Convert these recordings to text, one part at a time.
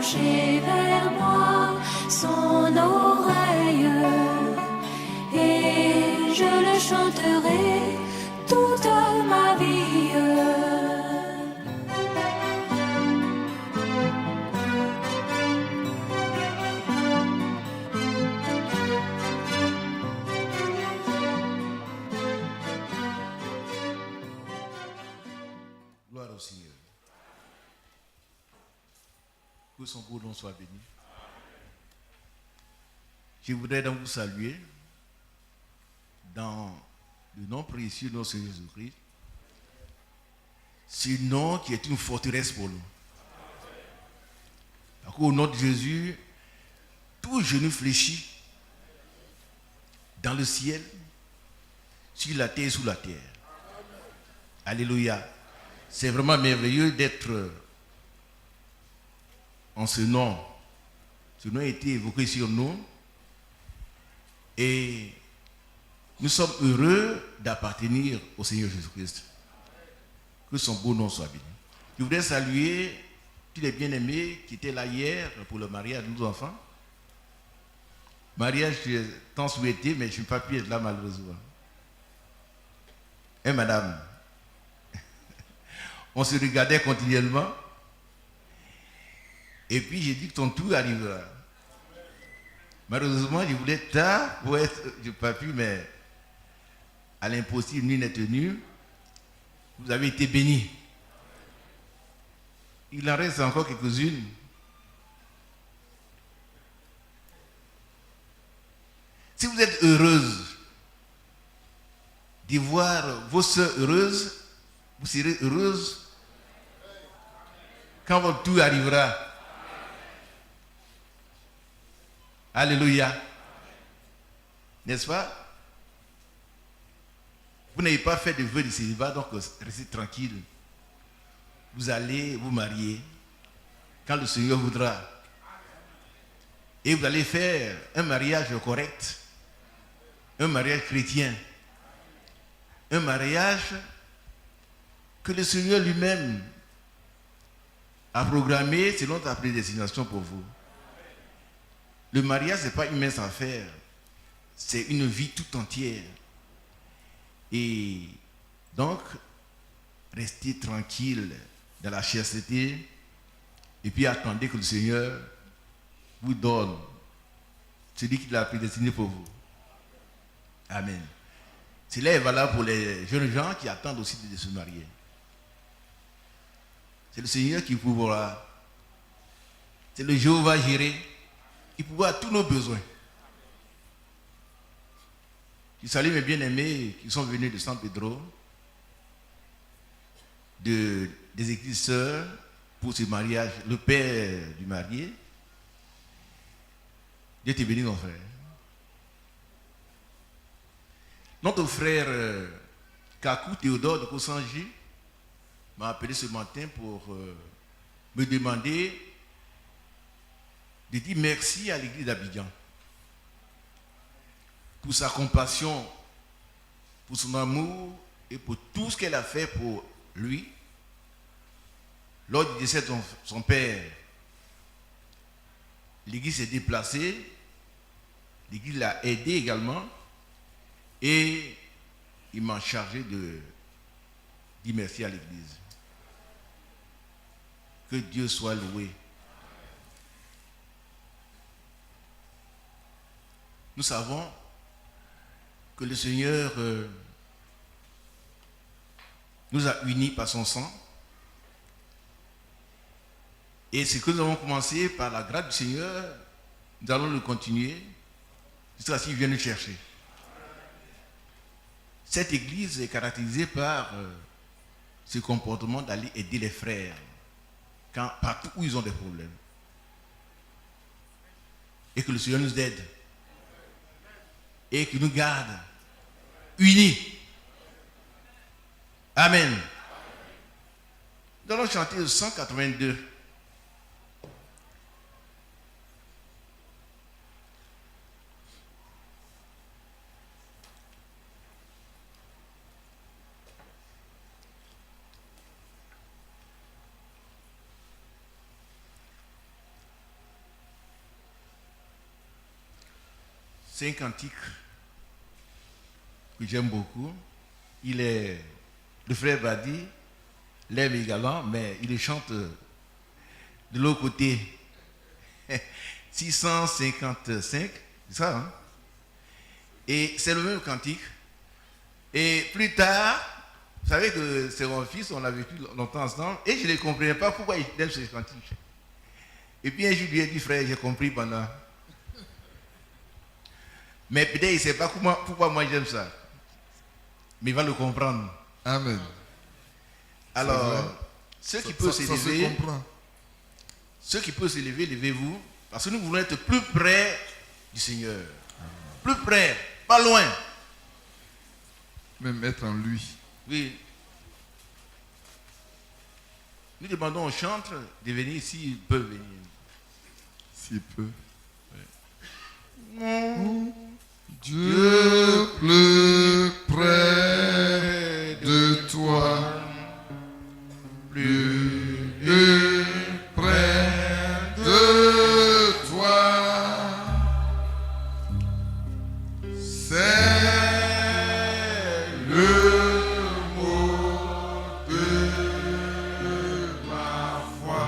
pencher vers moi son oreille et je le chanterai toute ma vie. Gloire au Seigneur. Que son beau nom soit béni. Je voudrais donc vous saluer dans le nom précieux de notre Seigneur Jésus-Christ. Ce nom qui est une forteresse pour nous. Parce qu'au nom de Jésus, tout genou fléchit dans le ciel, sur la terre et sous la terre. Alléluia. C'est vraiment merveilleux d'être en ce nom. Ce nom a été évoqué sur nous. Et nous sommes heureux d'appartenir au Seigneur Jésus-Christ. Que son beau nom soit béni. Je voudrais saluer tous les bien-aimés qui étaient là hier pour le mariage de nos enfants. Mariage, j'ai tant souhaité, mais je n'ai pas pu être là malheureusement. Et madame, on se regardait continuellement. Et puis j'ai dit que ton tour arrivera. Malheureusement, je voulais tard pour être, je n'ai pas pu, mais à l'impossible, nul n'est tenu. Vous avez été bénis. Il en reste encore quelques-unes. Si vous êtes heureuse de voir vos soeurs heureuses, vous serez heureuse quand votre tour arrivera. Alléluia. N'est-ce pas? Vous n'avez pas fait de vœux de célibat, donc restez tranquille. Vous allez vous marier quand le Seigneur voudra. Et vous allez faire un mariage correct, un mariage chrétien, un mariage que le Seigneur lui-même a programmé selon ta prédestination pour vous. Le mariage, ce n'est pas une mince affaire, c'est une vie tout entière. Et donc, restez tranquille dans la chasteté et puis attendez que le Seigneur vous donne celui qu'il a prédestiné pour vous. Amen. Cela est valable pour les jeunes gens qui attendent aussi de se marier. C'est le Seigneur qui pourra. C'est le Jéhovah Jireh. Il pourra tous nos besoins. Je salue mes bien-aimés qui sont venus de San Pedro, des églises sœurs pour ce mariage, le père du marié. Dieu te bénisse, mon frère. Notre frère Kakou Théodore de Kosanji m'a appelé ce matin pour me demander de dire merci à l'église d'Abidjan pour sa compassion, pour son amour et pour tout ce qu'elle a fait pour lui. Lors du décès de son père, l'église s'est déplacée, l'église l'a aidé également et il m'a chargé de dire merci à l'église. Que Dieu soit loué. Nous savons que le Seigneur nous a unis par son sang. Et ce que nous avons commencé par la grâce du Seigneur, nous allons le continuer jusqu'à ce qu'il vienne nous chercher. Cette église est caractérisée par ce comportement d'aller aider les frères partout où ils ont des problèmes. Et que le Seigneur nous aide. Et qu'il nous garde unis. Amen. Nous allons chanter le 182. C'est un cantique que j'aime beaucoup. Il est, le frère Badi l'aime également, mais il le chante de l'autre côté. 655, c'est ça, hein? Et c'est le même cantique. Et plus tard, vous savez que c'est mon fils, on a vécu longtemps ensemble, et je ne comprenais pas pourquoi il aime ce cantique. Et puis un jour, je lui ai dit, frère, j'ai compris pendant. Mais peut-être il ne sait pas pourquoi moi j'aime ça. Mais il va le comprendre. Amen. Alors, ceux qui peuvent s'élever, se comprend. ceux qui peuvent s'élever, levez-vous, parce que nous voulons être plus près du Seigneur. Plus près, pas loin. Même être en lui. Oui. Nous demandons aux chantres de venir s'ils peuvent venir. S'il peut. Dieu plus près de toi, plus près de toi, c'est le mot de ma foi.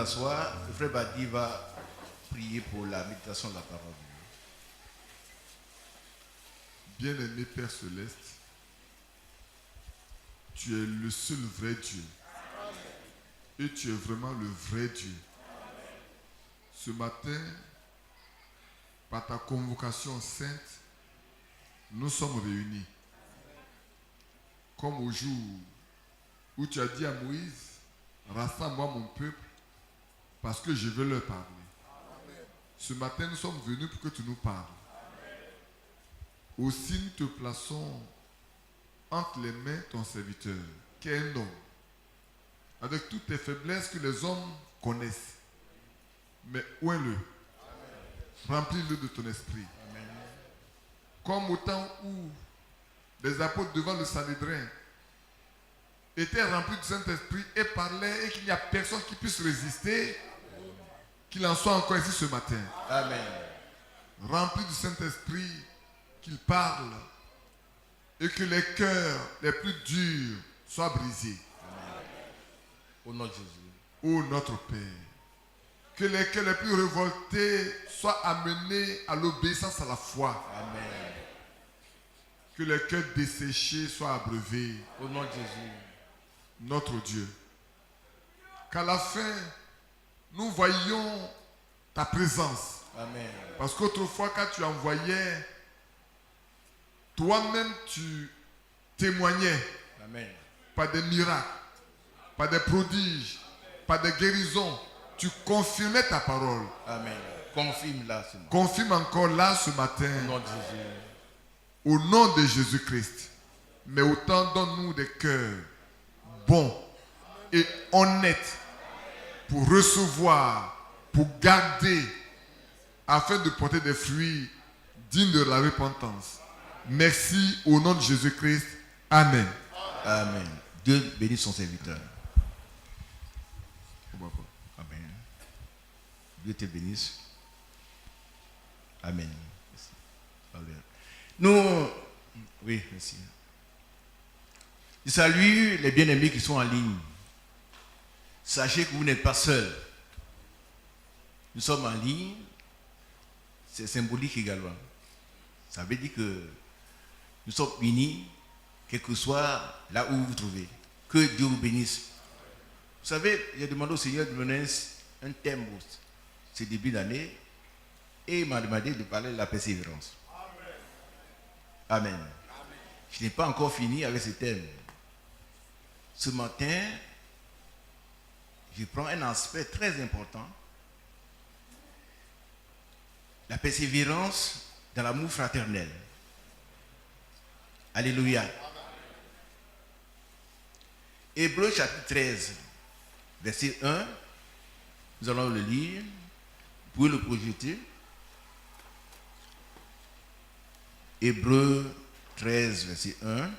s'asseoir, le frère Badi va prier pour la méditation de la parole. Bien-aimé Père Céleste, tu es le seul vrai Dieu. Et tu es vraiment le vrai Dieu. Ce matin, par ta convocation sainte, nous sommes réunis. Comme au jour où tu as dit à Moïse, rassemble-moi mon peuple parce que je veux leur parler. Ce matin, nous sommes venus pour que tu nous parles. Aussi, nous te plaçons entre les mains ton serviteur, qui est un homme, avec toutes les faiblesses que les hommes connaissent. Mais oins-le. Remplis-le de ton esprit. Amen. Comme au temps où les apôtres devant le Sanhédrin étaient remplis du Saint-Esprit et parlaient et qu'il n'y a personne qui puisse résister, qu'il en soit encore ici ce matin. Amen. Remplis du Saint-Esprit, qu'il parle et que les cœurs les plus durs soient brisés. Amen. Au nom de Jésus. Ô notre Père, que les cœurs les plus révoltés soient amenés à l'obéissance à la foi. Amen. Que les cœurs desséchés soient abreuvés. Au nom de Jésus. Notre Dieu. Qu'à la fin, nous voyions ta présence. Amen. Parce qu'autrefois, quand tu envoyais, toi-même tu témoignais. Amen. Par des miracles, par des prodiges, par des guérisons. Tu confirmais ta parole. Amen. Confirme là ce matin. Confirme encore là ce matin. Au nom de Jésus. Au nom de Jésus-Christ. Mais autant donne-nous des cœurs bons et honnêtes pour recevoir, pour garder, afin de porter des fruits dignes de la repentance. Merci au nom de Jésus-Christ. Amen. Amen. Dieu bénisse son serviteur. Amen. Dieu te bénisse. Amen. Merci. Nous, oui, merci. Je salue les bien-aimés qui sont en ligne. Sachez que vous n'êtes pas seuls. Nous sommes en ligne. C'est symbolique également. Ça veut dire que nous sommes unis, quel que soit là où vous vous trouvez. Que Dieu vous bénisse. Vous savez, j'ai demandé au Seigneur de donner un thème pour ce début d'année et il m'a demandé de parler de la persévérance. Amen. Amen. Je n'ai pas encore fini avec ce thème. Ce matin, je prends un aspect très important. La persévérance dans l'amour fraternel. Alléluia. Hébreux chapitre 13, verset 1. Nous allons le lire. Vous pouvez le projeter. Hébreux 13, verset 1.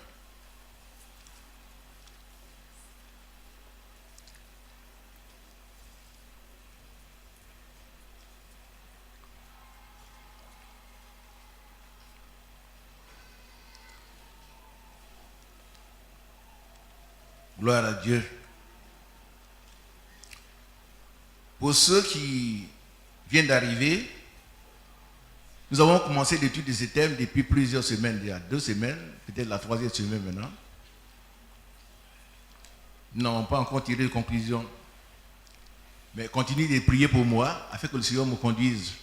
Gloire à Dieu. Pour ceux qui viennent d'arriver, nous avons commencé l'étude de ce thème depuis plusieurs semaines, il y a 2 semaines, peut-être la 3e semaine maintenant. Nous n'avons pas encore tiré de conclusion. Mais continuez de prier pour moi, afin que le Seigneur me conduise.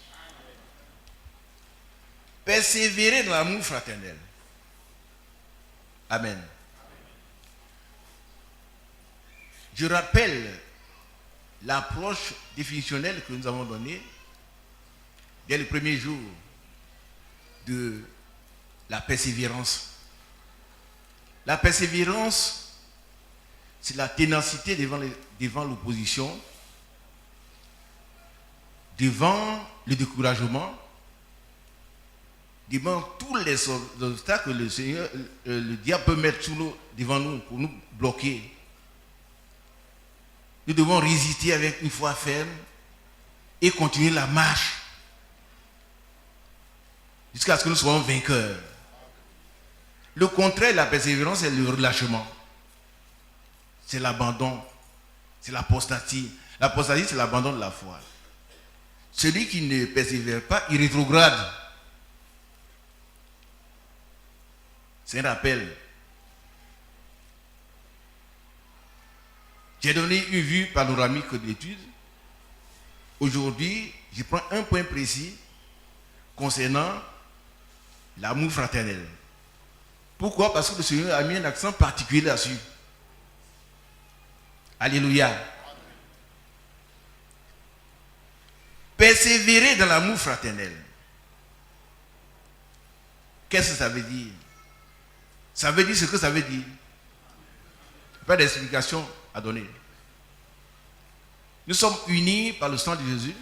Persévérer dans l'amour fraternel. Amen. Je rappelle l'approche définitionnelle que nous avons donnée dès le premier jour de la persévérance. La persévérance, c'est la ténacité devant l'opposition, devant le découragement, devant tous les obstacles que le Seigneur, le diable peut mettre devant nous pour nous bloquer. Nous devons résister avec une foi ferme et continuer la marche jusqu'à ce que nous soyons vainqueurs. Le contraire de la persévérance, c'est le relâchement. C'est l'abandon, c'est l'apostasie. L'apostasie, c'est l'abandon de la foi. Celui qui ne persévère pas, il rétrograde. C'est un rappel. J'ai donné une vue panoramique de l'étude. Aujourd'hui, je prends un point précis concernant l'amour fraternel. Pourquoi? Parce que le Seigneur a mis un accent particulier là-dessus. Alléluia. Persévérer dans l'amour fraternel. Qu'est-ce que ça veut dire? Ça veut dire ce que ça veut dire. Pas d'explication à donner. Nous sommes unis par le sang de Jésus.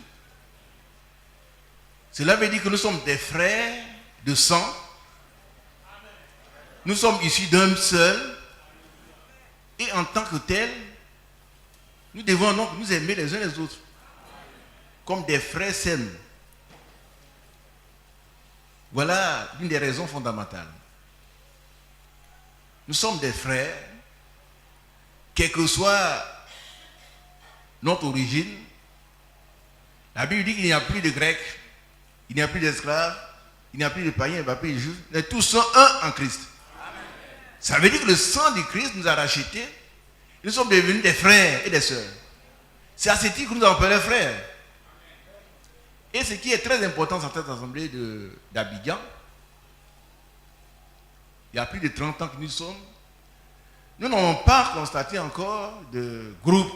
Cela veut dire que nous sommes des frères de sang. Nous sommes issus d'un seul. Et en tant que tel, nous devons donc nous aimer les uns les autres. Comme des frères s'aiment. Voilà l'une des raisons fondamentales. Nous sommes des frères, quelle que soit notre origine. La Bible dit qu'il n'y a plus de Grecs, il n'y a plus d'esclaves, il n'y a plus de païens, il n'y a plus de juifs. Mais tous sont un en Christ. Amen. Ça veut dire que le sang du Christ nous a rachetés. Nous sommes devenus des frères et des sœurs. C'est à ce titre que nous appelons frères. Et ce qui est très important dans cette assemblée d'Abidjan, il y a plus de 30 ans que nous sommes, nous n'avons pas constaté encore de groupe.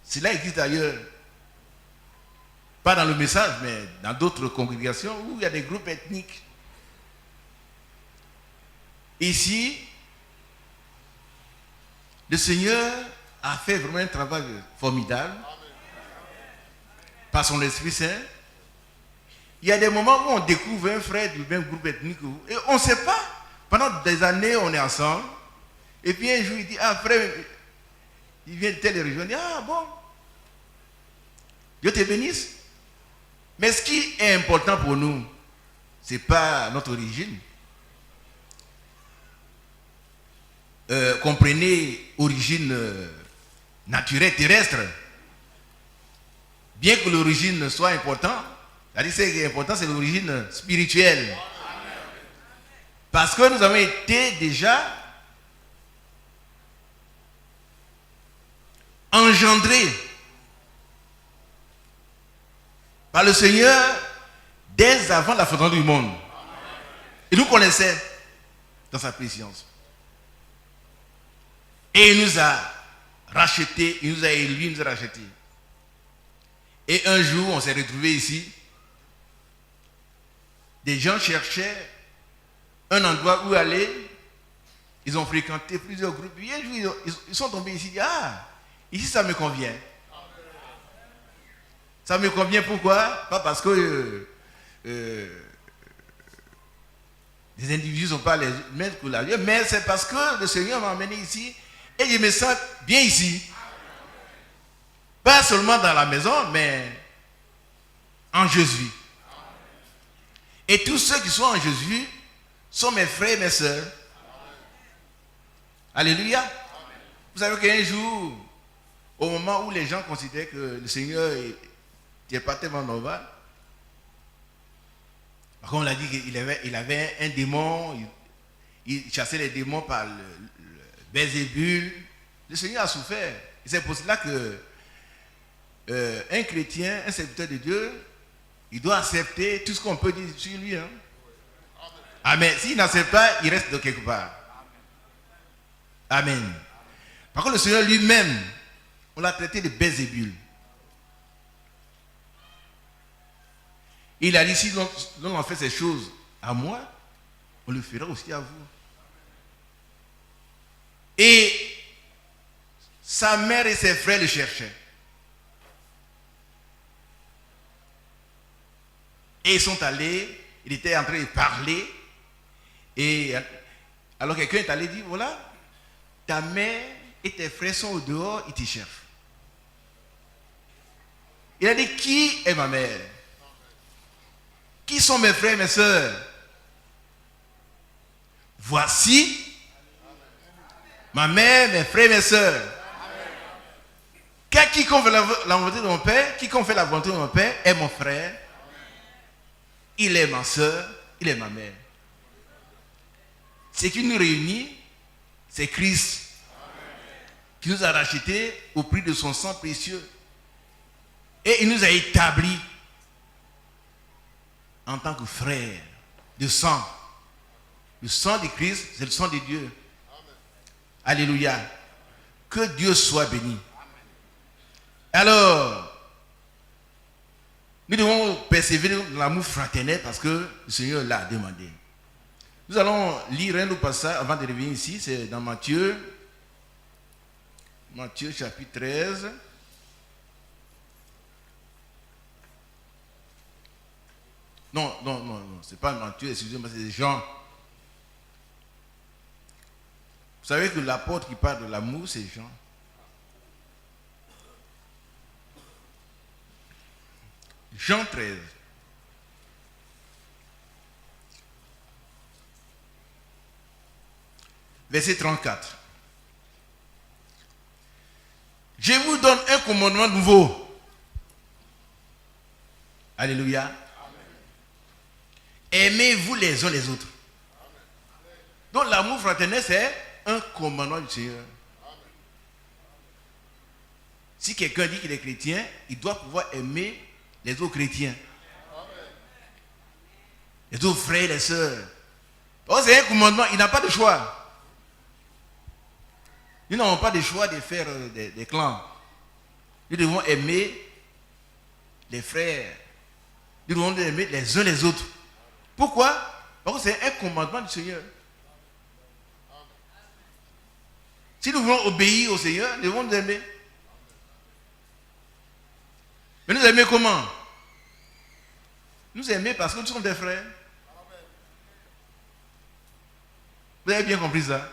Cela existe d'ailleurs, pas dans le message, mais dans d'autres congrégations où il y a des groupes ethniques. Ici, le Seigneur a fait vraiment un travail formidable par son Esprit Saint. Il y a des moments où on découvre un frère du même groupe ethnique et on ne sait pas. Pendant des années, on est ensemble. Et puis un jour, il dit, ah frère, il vient de telle région. Il dit, ah bon, Dieu te bénisse. Mais ce qui est important pour nous, ce n'est pas notre origine. Comprenez, origine naturelle, terrestre. Bien que l'origine soit importante, c'est-à-dire ce qui est important, c'est l'origine spirituelle. Amen. Parce que nous avons été déjà engendrés par le Seigneur dès avant la fondation du monde. Amen. Il nous connaissait dans sa préscience. Et il nous a rachetés, il nous a élus, il nous a rachetés. Et un jour, on s'est retrouvés ici. Des gens cherchaient un endroit où aller. Ils ont fréquenté plusieurs groupes. Et un jour, ils sont tombés ici. Ah, ici, ça me convient. Ça me convient pourquoi? Pas parce que les individus ne sont pas les mêmes que la vie, mais c'est parce que le Seigneur m'a amené ici et je me sens bien ici. Pas seulement dans la maison, mais en Jésus. Et tous ceux qui sont en Jésus sont mes frères et mes sœurs. Alléluia. Vous savez qu'un jour, au moment où les gens considéraient que le Seigneur n'était pas tellement normal, comme on l'a dit qu'il avait un démon, il chassait les démons par le Belzébul. Le Seigneur a souffert. Et c'est pour cela que un chrétien, un serviteur de Dieu, il doit accepter tout ce qu'on peut dire sur lui. Hein? Amen. S'il n'accepte pas, il reste de quelque part. Amen. Par contre, le Seigneur lui-même, on l'a traité de Belzébul. Il a dit, si l'on en fait ces choses à moi, on le fera aussi à vous. Et sa mère et ses frères le cherchaient. Et ils sont allés, il était en train de parler. Et alors quelqu'un est allé dire, voilà, ta mère et tes frères sont au dehors, ils te cherchent. Il a dit, qui est ma mère? Qui sont mes frères et mes sœurs? Voici ma mère, mes frères, mes soeurs. Quiconque fait la volonté de mon Père, quiconque fait la volonté de mon Père est mon frère, il est ma soeur, il est ma mère. Ce qui nous réunit, c'est Christ, qui nous a rachetés au prix de son sang précieux. Et il nous a établis en tant que frères de sang. Le sang de Christ, c'est le sang de Dieu. Alléluia. Que Dieu soit béni. Alors, nous devons persévérer dans l'amour fraternel parce que le Seigneur l'a demandé. Nous allons lire un autre passage avant de revenir ici. C'est dans Matthieu. Matthieu chapitre 13. Non, c'est pas Matthieu, excusez-moi, c'est Jean. Vous savez que l'apôtre qui parle de l'amour, c'est Jean. Jean 13. Verset 34. Je vous donne un commandement nouveau. Alléluia. Aimez-vous les uns les autres. Donc l'amour fraternel, c'est un commandement du Seigneur. Si quelqu'un dit qu'il est chrétien, il doit pouvoir aimer les autres chrétiens. Les autres frères et les sœurs. Donc c'est un commandement, il n'a pas de choix. Nous n'avons pas de choix de faire des clans. Nous devons aimer les frères. Nous devons aimer les uns les autres. Pourquoi? Parce que c'est un commandement du Seigneur. Si nous voulons obéir au Seigneur, nous devons nous aimer. Mais nous aimer comment? Nous aimer parce que nous sommes des frères. Vous avez bien compris ça?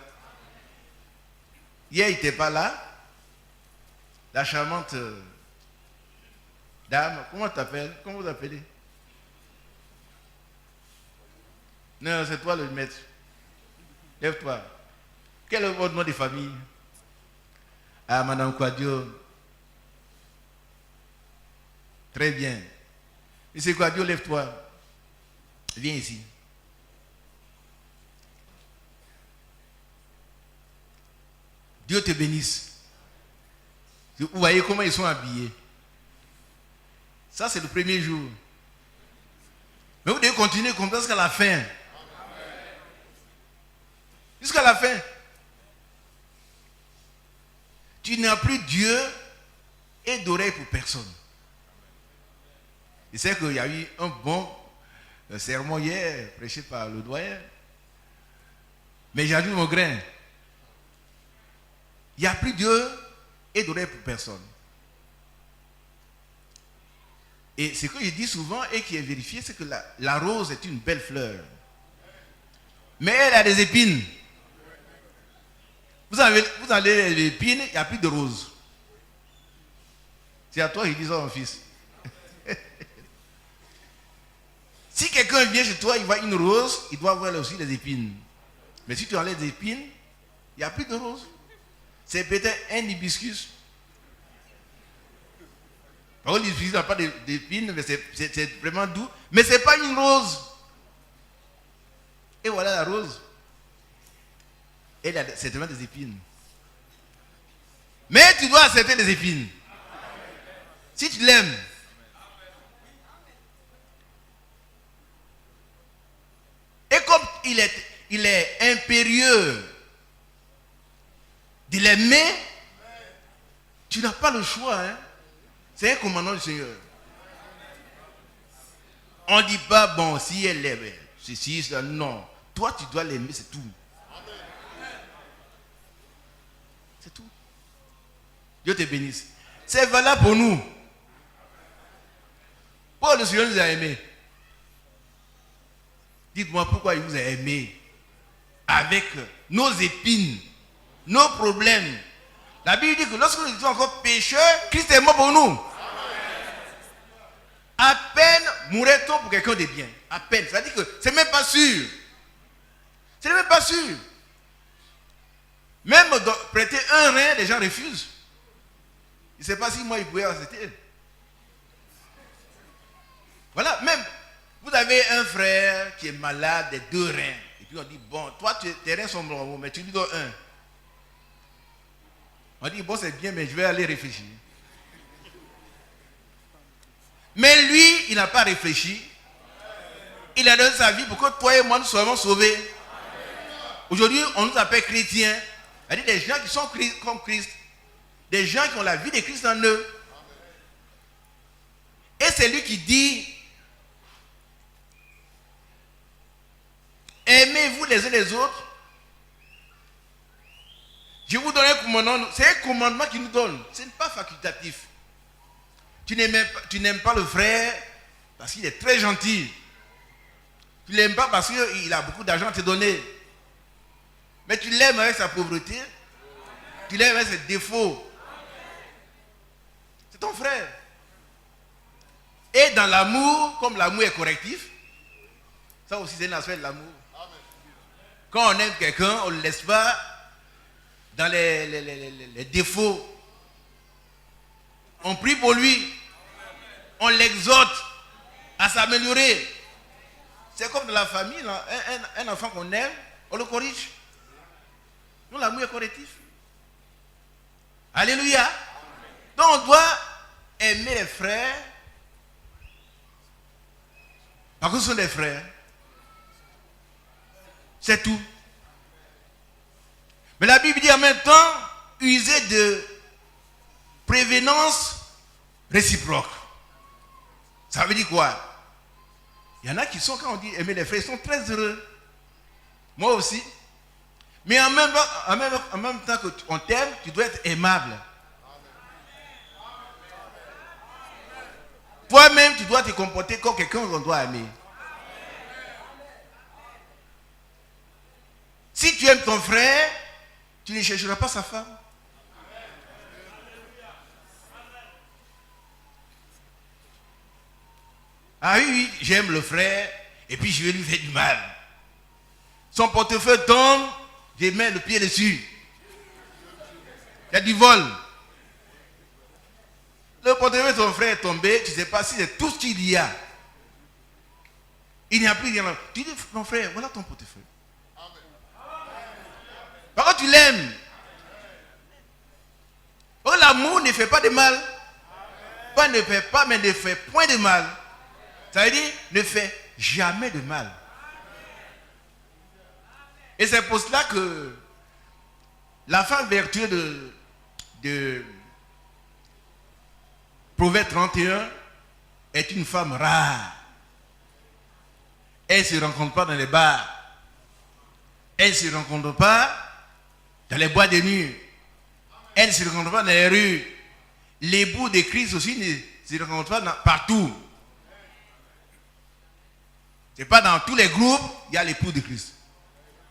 Hier, il n'était pas là. La charmante dame, comment tu t'appelles? Comment vous appelez? Non, c'est toi le maître. Lève-toi. Quel est votre nom de famille? Ah, Madame Quadio. Très bien. Monsieur Quadio, lève-toi. Viens ici. Dieu te bénisse. Vous voyez comment ils sont habillés. Ça, c'est le premier jour. Mais vous devez continuer comme ça jusqu'à la fin. Jusqu'à la fin. Tu n'as plus Dieu et d'oreille pour personne. Je sais qu'il y a eu un bon sermon hier, prêché par le doyen. Mais j'ai dit mon grain. Il n'y a plus Dieu et d'oreille pour personne. Et ce que je dis souvent et qui est vérifié, c'est que la rose est une belle fleur. Mais elle a des épines. Vous avez les épines, il n'y a plus de rose. C'est à toi, je dis ça, mon fils. Si quelqu'un vient chez toi, il voit une rose, il doit voir aussi les épines. Mais si tu enlèves les épines, il n'y a plus de rose. C'est peut-être un hibiscus. Par contre, l'hibiscus n'a pas d'épines, mais c'est vraiment doux. Mais ce n'est pas une rose. Et voilà la rose. Elle a certainement des épines. Mais tu dois accepter les épines. Si tu l'aimes. Et comme il est impérieux de l'aimer, tu n'as pas le choix. Hein? C'est un commandement du Seigneur. On ne dit pas, bon, si elle l'aime, ceci, cela, non. Toi, tu dois l'aimer, c'est tout. C'est tout. Dieu te bénisse. C'est valable pour nous. Pourquoi le Seigneur nous a aimés? Dites-moi pourquoi il vous a aimés. Avec nos épines, nos problèmes. La Bible dit que lorsque nous étions encore pécheurs, Christ est mort pour nous. À peine mourrait-on pour quelqu'un de bien. À peine. C'est-à-dire que c'est même pas sûr. C'est même pas sûr. Même prêter un rein, les gens refusent. Il ne sait pas si moi, il pouvait accepter. Voilà, même, vous avez un frère qui est malade des 2 reins. Et puis on dit, bon, toi, tes reins sont bons, mais tu lui donnes un. On dit, bon, c'est bien, mais je vais aller réfléchir. Mais lui, il n'a pas réfléchi. Il a donné sa vie pour que toi et moi nous soyons sauvés. Aujourd'hui, on nous appelle chrétiens. C'est-à-dire des gens qui sont comme Christ. Des gens qui ont la vie de Christ en eux. Et c'est lui qui dit, aimez-vous les uns les autres. Je vous donne un commandement. C'est un commandement qu'il nous donne. Ce n'est pas facultatif. Tu n'aimes pas le frère parce qu'il est très gentil. Tu ne l'aimes pas parce qu'il a beaucoup d'argent à te donner. Mais tu l'aimes avec sa pauvreté. Tu l'aimes avec ses défauts. C'est ton frère. Et dans l'amour, comme l'amour est correctif, ça aussi c'est un aspect de l'amour. Quand on aime quelqu'un, on ne le laisse pas dans les défauts. On prie pour lui. On l'exhorte à s'améliorer. C'est comme dans la famille, là, un enfant qu'on aime, on le corrige. Nous, l'amour est correctif. Alléluia. Donc on doit aimer les frères. Parce que ce sont des frères. C'est tout. Mais la Bible dit en même temps, user de prévenance réciproque. Ça veut dire quoi? Il y en a qui sont, quand on dit aimer les frères, ils sont très heureux. Moi aussi. Mais en même temps qu'on t'aime, tu dois être aimable. Toi-même, tu dois te comporter comme quelqu'un qu'on doit aimer. Si tu aimes ton frère, tu ne chercheras pas sa femme. Ah oui, j'aime le frère, et puis je vais lui faire du mal. Son portefeuille tombe, je mets le pied dessus. Il y a du vol. Le portefeuille de ton frère est tombé, tu ne sais pas si c'est tout ce qu'il y a. Il n'y a plus rien. Tu dis, mon frère, voilà ton portefeuille. Par contre, tu l'aimes. Oh, l'amour ne fait pas de mal. Pas ne fait pas, mais ne fait point de mal. Ça veut dire, ne fait jamais de mal. Et c'est pour cela que la femme vertueuse de Proverbe 31 est une femme rare. Elle ne se rencontre pas dans les bars. Elle ne se rencontre pas dans les boîtes de nuit. Elle ne se rencontre pas dans les rues. L'époux de Christ aussi ne se rencontre pas partout. Ce n'est pas dans tous les groupes, il y a l'époux de Christ.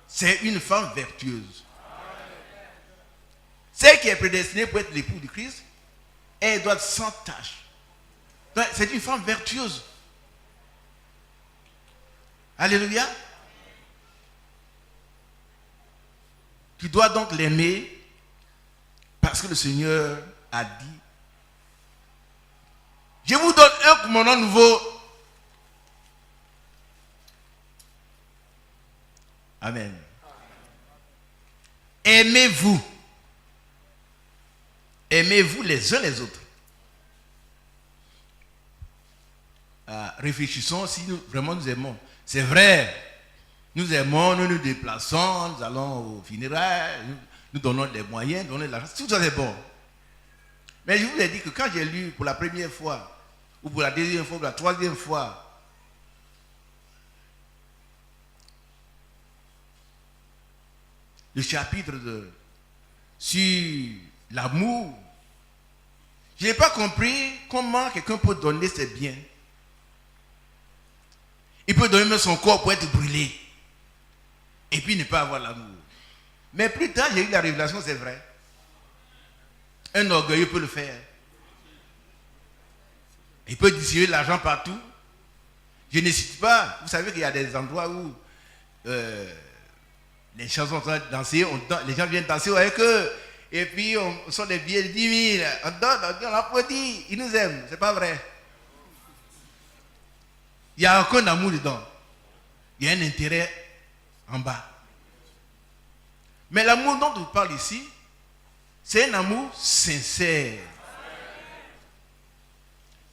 C'est une femme vertueuse. Celle qui est prédestinée pour être l'époux de Christ, elle doit être sans tache. C'est une femme vertueuse. Alléluia. Tu dois donc l'aimer parce que le Seigneur a dit, je vous donne un commandement nouveau. Amen. Aimez-vous. Aimez-vous les uns les autres. Réfléchissons si vraiment nous aimons. C'est vrai. Nous aimons, nous nous déplaçons, nous allons aux funérailles, nous donnons des moyens, donnons de l'argent. Tout ça c'est bon. Mais je vous ai dit que quand j'ai lu pour la première fois, ou pour la deuxième fois, ou pour la troisième fois, le chapitre sur l'amour, je n'ai pas compris comment quelqu'un peut donner ses biens. Il peut donner même son corps pour être brûlé. Et puis ne pas avoir l'amour. Mais plus tard, j'ai eu la révélation, c'est vrai. Un orgueilleux peut le faire. Il peut distribuer l'argent partout. Je ne cite pas. Vous savez qu'il y a des endroits où Les chansons sont en train de danser, les gens viennent danser avec eux. Et puis, on sort des billets de 10 000. On donne, on applaudit. Ils nous aiment. C'est pas vrai. Il n'y a aucun amour dedans. Il y a un intérêt en bas. Mais l'amour dont on parle ici, c'est un amour sincère.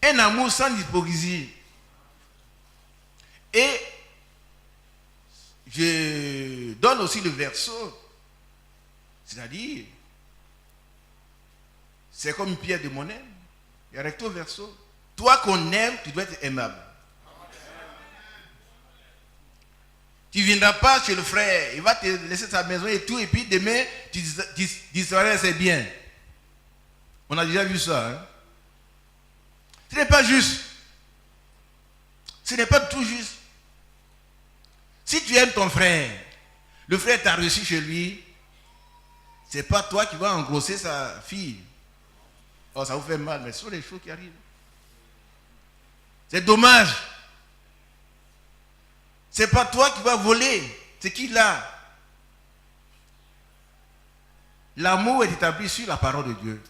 Un amour sans hypocrisie. Et je donne aussi le verso. C'est-à-dire, c'est comme une pierre de monnaie. Il y a recto verso. Toi qu'on aime, tu dois être aimable. Tu ne viendras pas chez le frère, il va te laisser sa maison et tout, et puis demain, tu disparaîtras, c'est bien. On a déjà vu ça. Hein? Ce n'est pas juste. Ce n'est pas tout juste. Si tu aimes ton frère, le frère t'a reçu chez lui, c'est pas toi qui vas engrosser sa fille. Oh, ça vous fait mal, mais ce sont les choses qui arrivent. C'est dommage. C'est pas toi qui vas voler, c'est qui là? L'amour est établi sur la parole de Dieu.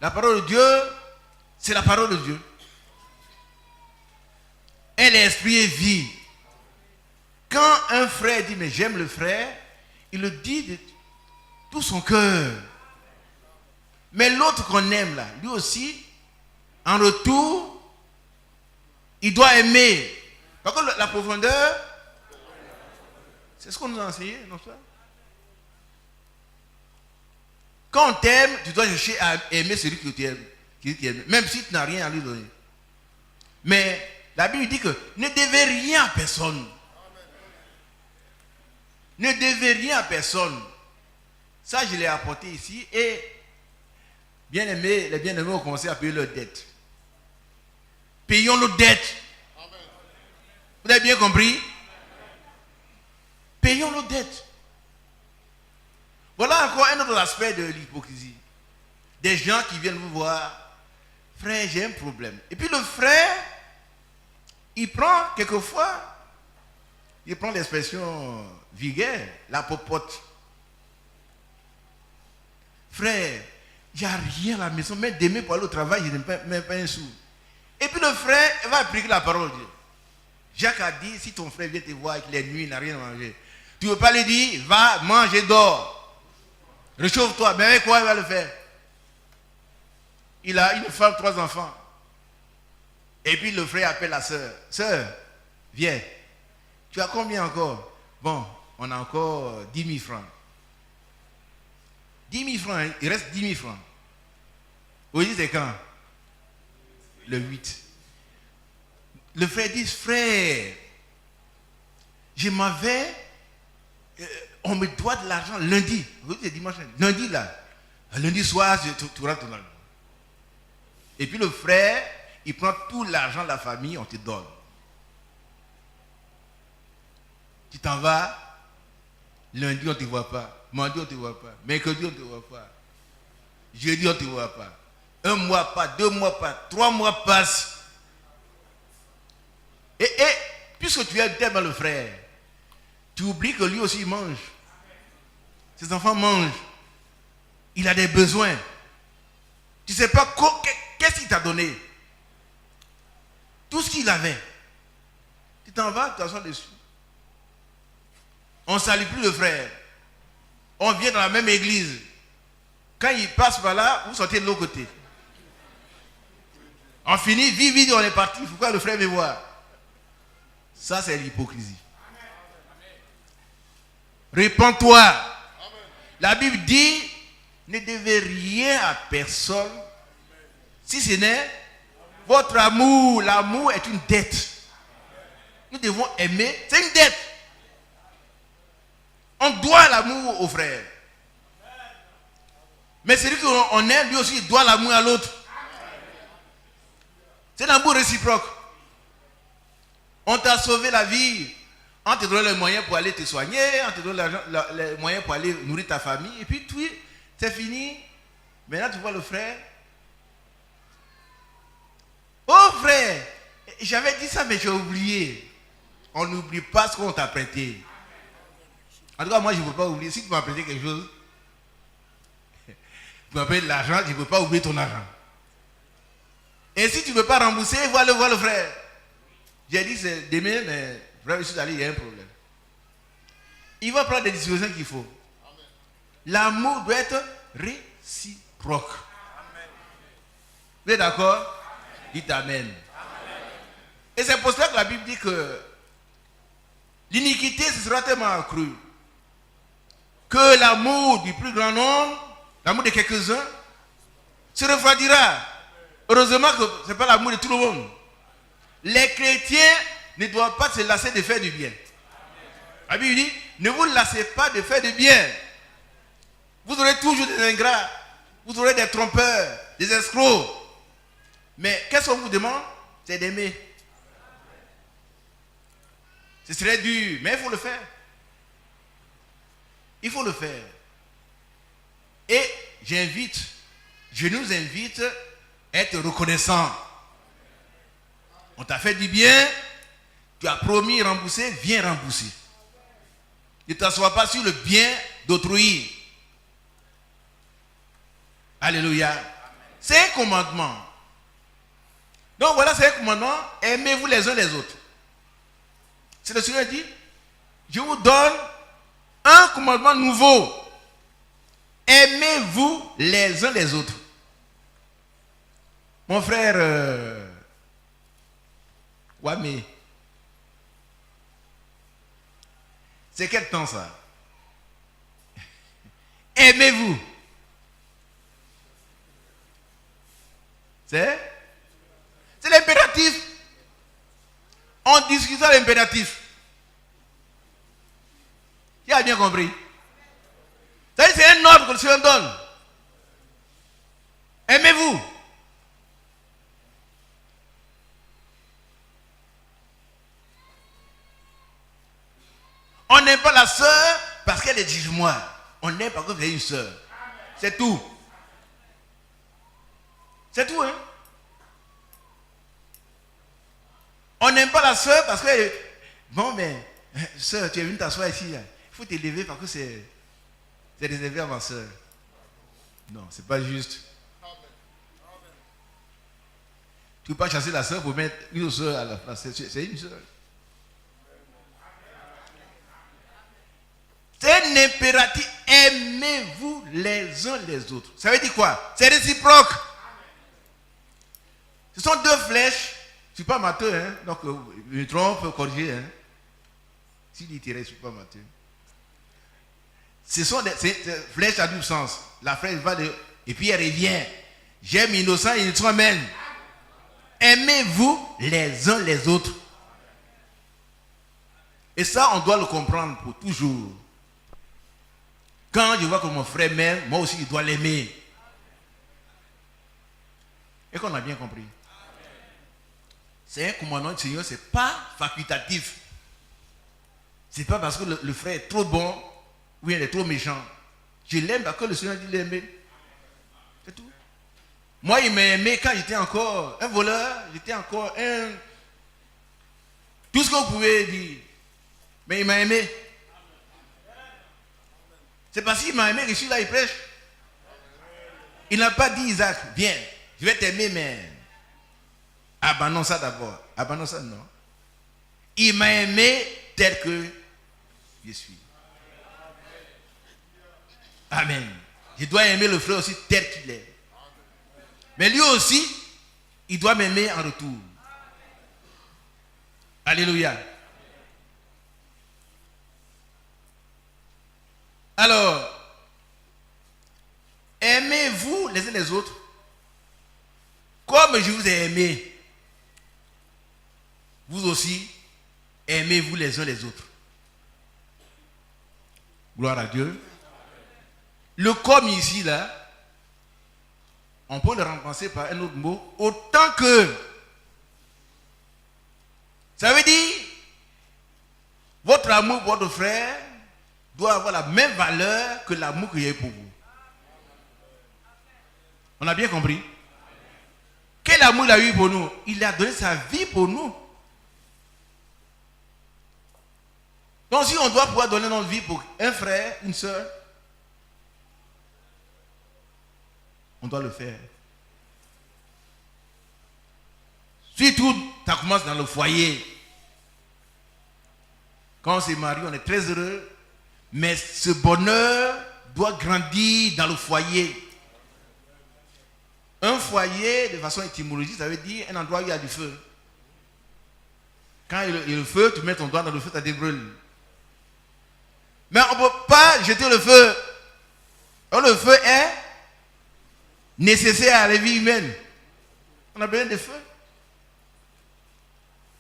La parole de Dieu, c'est la parole de Dieu. Et l'esprit est vie. Quand un frère dit, mais j'aime le frère, il le dit de tout son cœur. Mais l'autre qu'on aime là, lui aussi, en retour, il doit aimer. Par contre, la profondeur, c'est ce qu'on nous a enseigné, non ça? Quand on t'aime, tu dois chercher à aimer celui que tu aimes, même si tu n'as rien à lui donner. Mais la Bible dit que ne devez rien à personne. Ne devez rien à personne. Ça, je l'ai apporté ici. Et les bien-aimés ont commencé à payer leurs dettes. Payons nos dettes. Vous avez bien compris? Payons nos dettes. Voilà encore un autre aspect de l'hypocrisie. Des gens qui viennent vous voir. Frère, j'ai un problème. Et puis le frère, il prend quelquefois, il prend l'expression vulgaire, la popote. Frère, il n'y a rien à la maison, mais demain pour aller au travail, je n'ai même pas un sou. Et puis le frère va appliquer la parole de Dieu. Jacques a dit, si ton frère vient te voir et qu'il est nuit, il n'a rien à manger, tu ne veux pas lui dire, va manger, dors. Réchauffe-toi. Mais avec quoi il va le faire? Il a une femme, 3 enfants. Et puis le frère appelle la sœur. Sœur, viens. Tu as combien encore? Bon, on a encore 10 000 francs. 10 000 francs, hein? Il reste 10 000 francs. Vous dites c'est quand? Le 8. Le frère dit, frère, je m'avais, on me doit de l'argent lundi. Vous dites dimanche, lundi là. Lundi soir, tu rentres dans le... Et puis le frère, il prend tout l'argent de la famille, on te donne. Tu t'en vas, lundi on ne te voit pas, mardi on ne te voit pas, mercredi on ne te voit pas, jeudi on ne te voit pas. 1 mois pas, 2 mois pas, 3 mois passent. Et puisque tu es tellement le frère, tu oublies que lui aussi il mange. Ses enfants mangent. Il a des besoins. Tu ne sais pas qu'est-ce qu'il t'a donné. Tout ce qu'il avait. Tu t'en vas, tu t'assois dessus. On ne salue plus le frère. On vient dans la même église. Quand il passe par là, vous sortez de l'autre côté. On finit, vite, on est parti. Pourquoi le frère veut voir? Ça, c'est l'hypocrisie. Répands-toi. La Bible dit, ne devez rien à personne, si ce n'est votre amour. L'amour est une dette. Nous devons aimer, c'est une dette. On doit l'amour au frère. Mais celui qu'on aime, lui aussi, il doit l'amour à l'autre. C'est un amour réciproque. On t'a sauvé la vie. On te donne les moyens pour aller te soigner. On te donne les moyens pour aller nourrir ta famille. Et puis, c'est fini. Maintenant, tu vois le frère. Oh frère, j'avais dit ça, mais j'ai oublié. On n'oublie pas ce qu'on t'a prêté. En tout cas, moi, je ne peux pas oublier. Si tu m'as prêté quelque chose, tu m'as payé de l'argent, je ne peux pas oublier ton argent. Et si tu ne veux pas rembourser, voir le frère. J'ai dit, c'est demain, mais frère, je suis allé, il y a un problème. Il va prendre des dispositions qu'il faut. L'amour doit être réciproque. Amen. Vous êtes d'accord? Dites Amen. Amen. Et c'est pour cela que la Bible dit que l'iniquité, ce sera tellement accrue que l'amour du plus grand nombre, l'amour de quelques-uns, se refroidira. Heureusement que ce n'est pas l'amour de tout le monde. Les chrétiens ne doivent pas se lasser de faire du bien. La Bible dit, ne vous lassez pas de faire du bien. Vous aurez toujours des ingrats, vous aurez des trompeurs, des escrocs. Mais qu'est-ce qu'on vous demande? C'est d'aimer. Ce serait dur, mais il faut le faire. Il faut le faire. Et je nous invite à être reconnaissants. On t'a fait du bien, tu as promis rembourser, viens rembourser. Ne t'assois pas sur le bien d'autrui. Alléluia. C'est un commandement. Donc voilà, c'est un commandement. Aimez-vous les uns les autres. C'est le Seigneur dit, je vous donne un commandement nouveau. Aimez-vous les uns les autres. Mon frère Wame, c'est quel temps ça? Aimez-vous. C'est l'impératif. On discute l'impératif. Qui a bien compris? C'est un ordre que le Seigneur donne. Aimez-vous. On n'aime pas la sœur parce qu'elle est juge-moi. On aime parce que vous avez une sœur. C'est tout. C'est tout, hein? On n'aime pas la sœur parce que, bon, mais, sœur, tu es venue t'asseoir ici. Là. Il faut t'élever parce que c'est réservé à ma sœur. Non, c'est pas juste. Tu ne peux pas chasser la sœur pour mettre une autre sœur à la place. C'est une sœur. C'est un impératif. Aimez-vous les uns les autres. Ça veut dire quoi? C'est réciproque. Ce sont deux flèches. Je ne suis pas matheux, hein? Donc je trompe, corriger. Hein? S'il tirait, je ne suis pas matheux. Ce sont des flèches à double sens. La flèche va et puis elle revient. J'aime innocent, innocent mène. Aimez-vous les uns les autres. Et ça, on doit le comprendre pour toujours. Quand je vois que mon frère m'aime, moi aussi, je dois l'aimer. Et qu'on a bien compris. C'est un commandement du Seigneur, ce n'est pas facultatif. Ce n'est pas parce que le frère est trop bon ou il est trop méchant. Je l'aime parce que le Seigneur dit l'aimer. C'est tout. Moi, il m'a aimé quand j'étais encore un voleur, j'étais encore un... Tout ce que vous pouvez dire. Mais il m'a aimé. C'est parce qu'il m'a aimé que je suis là, il prêche. Il n'a pas dit, Isaac, viens, je vais t'aimer, mais abandonne ça d'abord. Abandonne ça, non. Il m'a aimé tel que je suis. Amen. Je dois aimer le frère aussi tel qu'il est. Mais lui aussi, il doit m'aimer en retour. Alléluia. Alors, aimez-vous les uns les autres comme je vous ai aimé. Vous aussi, aimez-vous les uns les autres. Gloire à Dieu. Le comme ici, là, on peut le remplacer par un autre mot, autant que. Ça veut dire, votre amour pour votre frère doit avoir la même valeur que l'amour qu'il y a pour vous. On a bien compris? Quel amour il a eu pour nous? Il a donné sa vie pour nous. Donc si on doit pouvoir donner notre vie pour un frère, une soeur, on doit le faire. Surtout, ça commence dans le foyer. Quand on se marie, on est très heureux. Mais ce bonheur doit grandir dans le foyer. Un foyer, de façon étymologique, ça veut dire un endroit où il y a du feu. Quand il y a le feu, tu mets ton doigt dans le feu, ça débrûle. Mais on ne peut pas jeter le feu. Alors, le feu est nécessaire à la vie humaine. On a besoin de feu.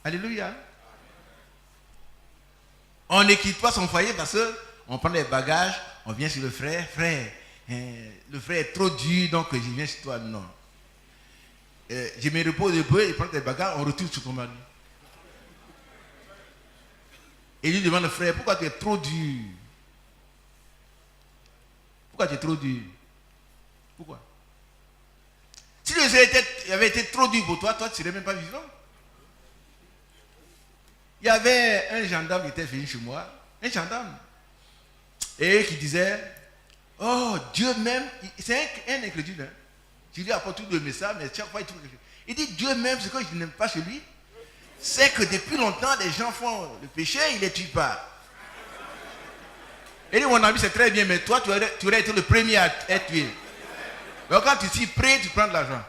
Alléluia. On ne quitte pas son foyer parce qu'on prend les bagages, on vient sur le frère. Frère, le frère est trop dur, donc je viens chez toi. Non. Je me repose un peu, il prend tes bagages, on retourne sur ton mari. Et il lui demande, frère, pourquoi tu es trop dur? Pourquoi tu es trop dur? Pourquoi? Si le Seigneur avait été trop dur pour toi, toi tu ne serais même pas vivant. Il y avait un gendarme qui était venu chez moi, un gendarme, et qui disait, oh, Dieu m'aime, c'est un incrédule. Hein. Je lui apporte tout de message, mais chaque fois il trouve quelque chose. Il dit, Dieu m'aime, ce que je n'aime pas chez lui, c'est que depuis longtemps, les gens font le péché, il ne les tue pas. Il dit, mon ami, c'est très bien, mais toi, tu aurais été le premier à être tué. Donc quand tu suis prêt, tu prends de l'argent.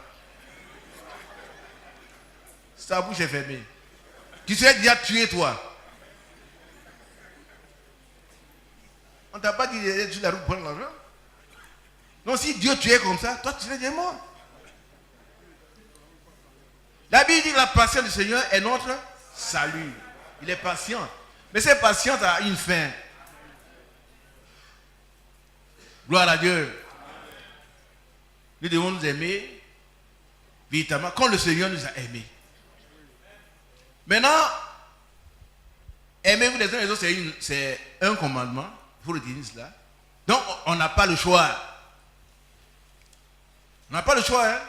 Sa bouche est fermée. Tu serais déjà tué, toi. On ne t'a pas dit d'être sur la route pour prendre l'argent. Donc si Dieu tuait comme ça, toi tu serais déjà mort. La Bible dit que la patience du Seigneur est notre salut. Il est patient. Mais cette patience a une fin. Gloire à Dieu. Nous devons nous aimer véritablement comme le Seigneur nous a aimés. Maintenant, aimez-vous les uns les autres, c'est un commandement. Il faut retenir cela. Donc, on n'a pas le choix. On n'a pas le choix. Hein?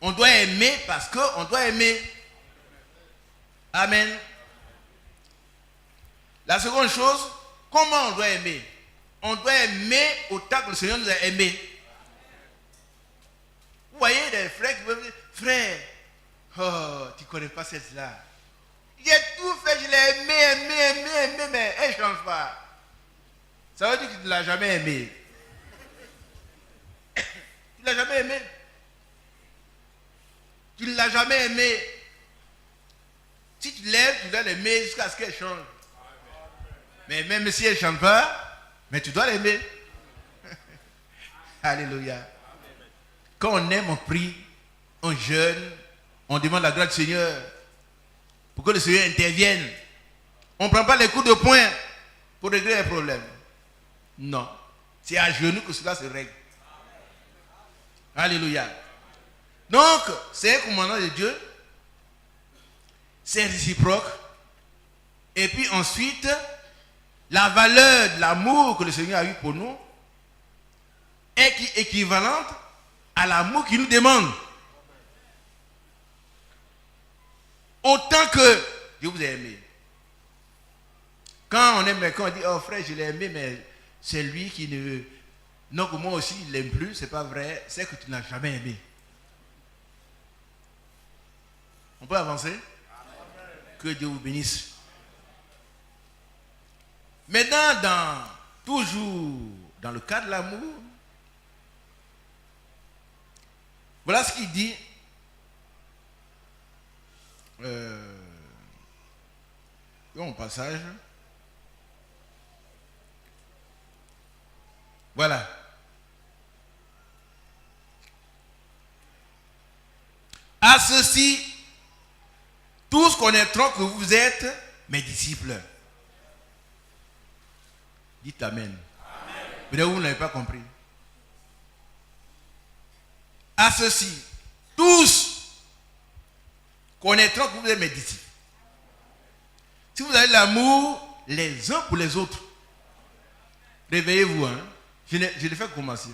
On doit aimer parce qu'on doit aimer. Amen. La seconde chose, comment on doit aimer? On doit aimer autant que le Seigneur nous a aimés. Vous voyez des frères qui peuvent dire, frère, oh, tu ne connais pas celle-là. J'ai tout fait, je l'ai aimé, mais elle ne change pas. Ça veut dire que tu ne l'as jamais aimé. Tu ne l'as jamais aimé. Tu ne l'as jamais aimé. Si tu l'aimes, tu dois l'aimer jusqu'à ce qu'elle change. Mais même si elle ne change pas, mais tu dois l'aimer. Alléluia. Quand on aime, on prie, on jeûne, on demande la grâce du Seigneur pour que le Seigneur intervienne. On ne prend pas les coups de poing pour régler les problèmes. Non. C'est à genoux que cela se règle. Alléluia. Donc, c'est un commandement de Dieu. C'est réciproque. Et puis ensuite, la valeur de l'amour que le Seigneur a eu pour nous est équivalente à l'amour qu'il nous demande. Autant que Dieu vous a aimé. Quand on aime, quand on dit, oh frère, je l'ai aimé, mais c'est lui qui ne... Non, que moi aussi, il ne l'aime plus, c'est pas vrai, c'est que tu ne l'as jamais aimé. On peut avancer? Amen. Que Dieu vous bénisse. Maintenant, toujours dans le cadre de l'amour, voilà ce qu'il dit. Mon passage. Voilà. À ceci, tous connaîtront que vous êtes mes disciples. Dites Amen. Mais vous n'avez pas compris. À ceci, tous connaîtront que vous êtes mes disciples. Si vous avez l'amour les uns pour les autres, réveillez-vous. Hein? Je l'ai fait commencer.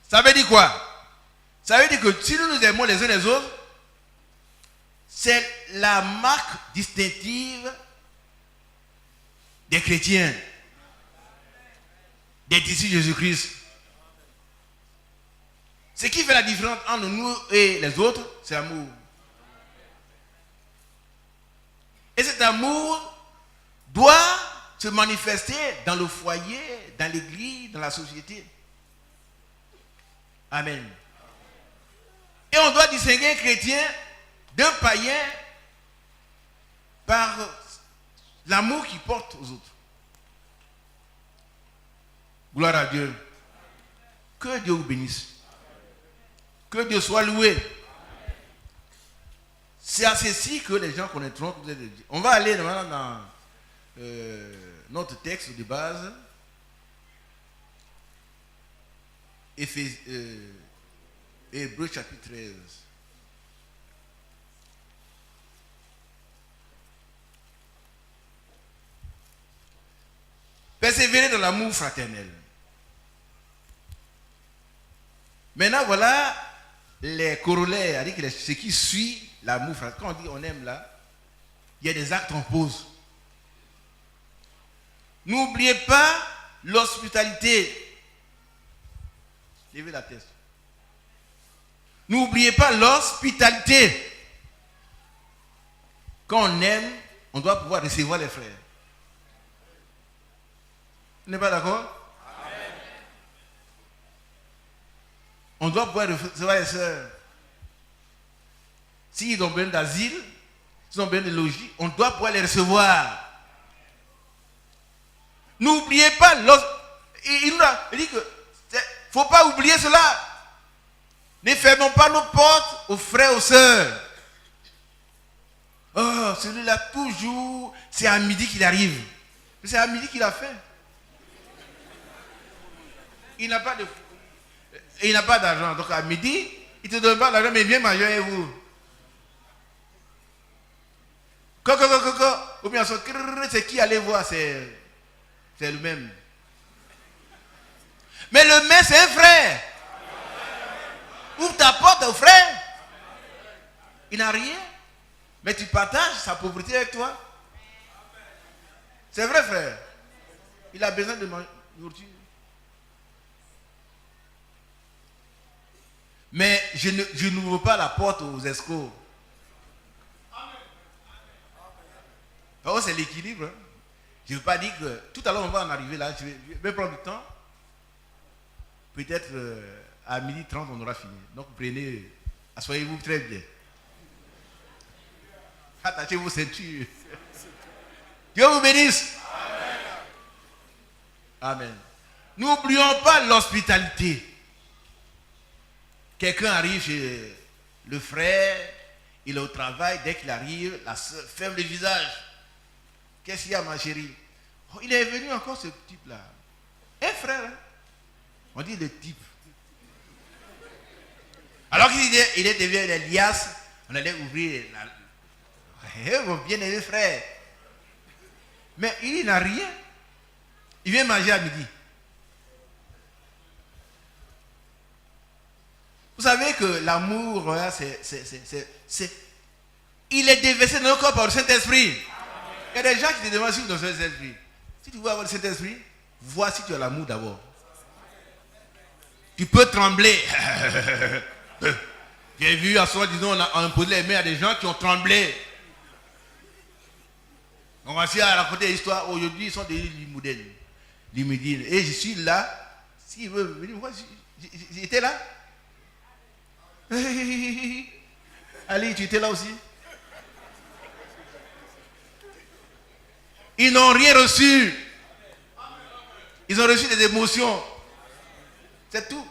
Ça veut dire quoi? Ça veut dire que si nous nous aimons les uns les autres, c'est la marque distinctive des chrétiens, des disciples de Jésus-Christ. Ce qui fait la différence entre nous et les autres, c'est l'amour. Et cet amour doit se manifester dans le foyer, dans l'église, dans la société. Amen. Et on doit distinguer un chrétien d'un païen par l'amour qu'il porte aux autres. Gloire à Dieu. Que Dieu vous bénisse. Que Dieu soit loué. C'est à ceci que les gens connaîtront que vous êtes de Dieu. On va aller maintenant dans notre texte de base. Hébreux chapitre 13. Persévérer dans l'amour fraternel. Maintenant, voilà les corollaires, c'est-à-dire ce qui suit l'amour fraternel. Quand on dit on aime là, il y a des actes qu'on pose. N'oubliez pas l'hospitalité. Levez la tête. N'oubliez pas l'hospitalité. Quand on aime, on doit pouvoir recevoir les frères. Vous n'êtes pas d'accord? On doit pouvoir recevoir les sœurs. S'ils ont besoin d'asile, s'ils ont besoin de logis, on doit pouvoir les recevoir. N'oubliez pas, il dit que il ne faut pas oublier cela. Ne fermons pas nos portes aux frères, aux sœurs. Oh, celui-là, toujours, c'est à midi qu'il arrive. C'est à midi qu'il a fait. Il n'a pas d'argent. Donc à midi, il ne te donne pas l'argent, mais il vient manger avec vous. Ou bien c'est qui allait voir, c'est le même. Mais le même, c'est un frère. Ouvre ta porte au frère. Il n'a rien. Mais tu partages sa pauvreté avec toi. C'est vrai, frère. Il a besoin de nourriture. Mais je n'ouvre pas la porte aux escrocs. Oh, c'est l'équilibre. Hein. Je ne veux pas dire que tout à l'heure on va en arriver là. Je vais prendre du temps. Peut-être à 12h30 on aura fini. Donc prenez, asseyez-vous très bien. Attachez vos ceintures. Dieu vous bénisse. Amen. N'oublions pas l'hospitalité. Quelqu'un arrive chez le frère, il est au travail, dès qu'il arrive, la soeur ferme le visage. Qu'est-ce qu'il y a, ma chérie? Oh, il est venu encore ce type-là. Un frère, hein? On dit le type. Alors qu'il est devenu Elias, on allait ouvrir mon bien-aimé frère. Mais il n'a rien. Il vient manger à midi. Vous savez que l'amour, il est déversé dans le corps par le Saint-Esprit. Il y a des gens qui te demandent si tu as le Saint-Esprit. Si tu veux avoir le Saint-Esprit, vois si tu as l'amour d'abord. Tu peux trembler. J'ai vu à soi, disons, on a imposé les mains à des gens qui ont tremblé. On va essayer à raconter l'histoire. Aujourd'hui, ils sont des limoudines. Et je suis là. S'il veut venir, moi, j'étais là. Ali, tu étais là aussi. Ils n'ont rien reçu. Ils ont reçu des émotions. C'est tout.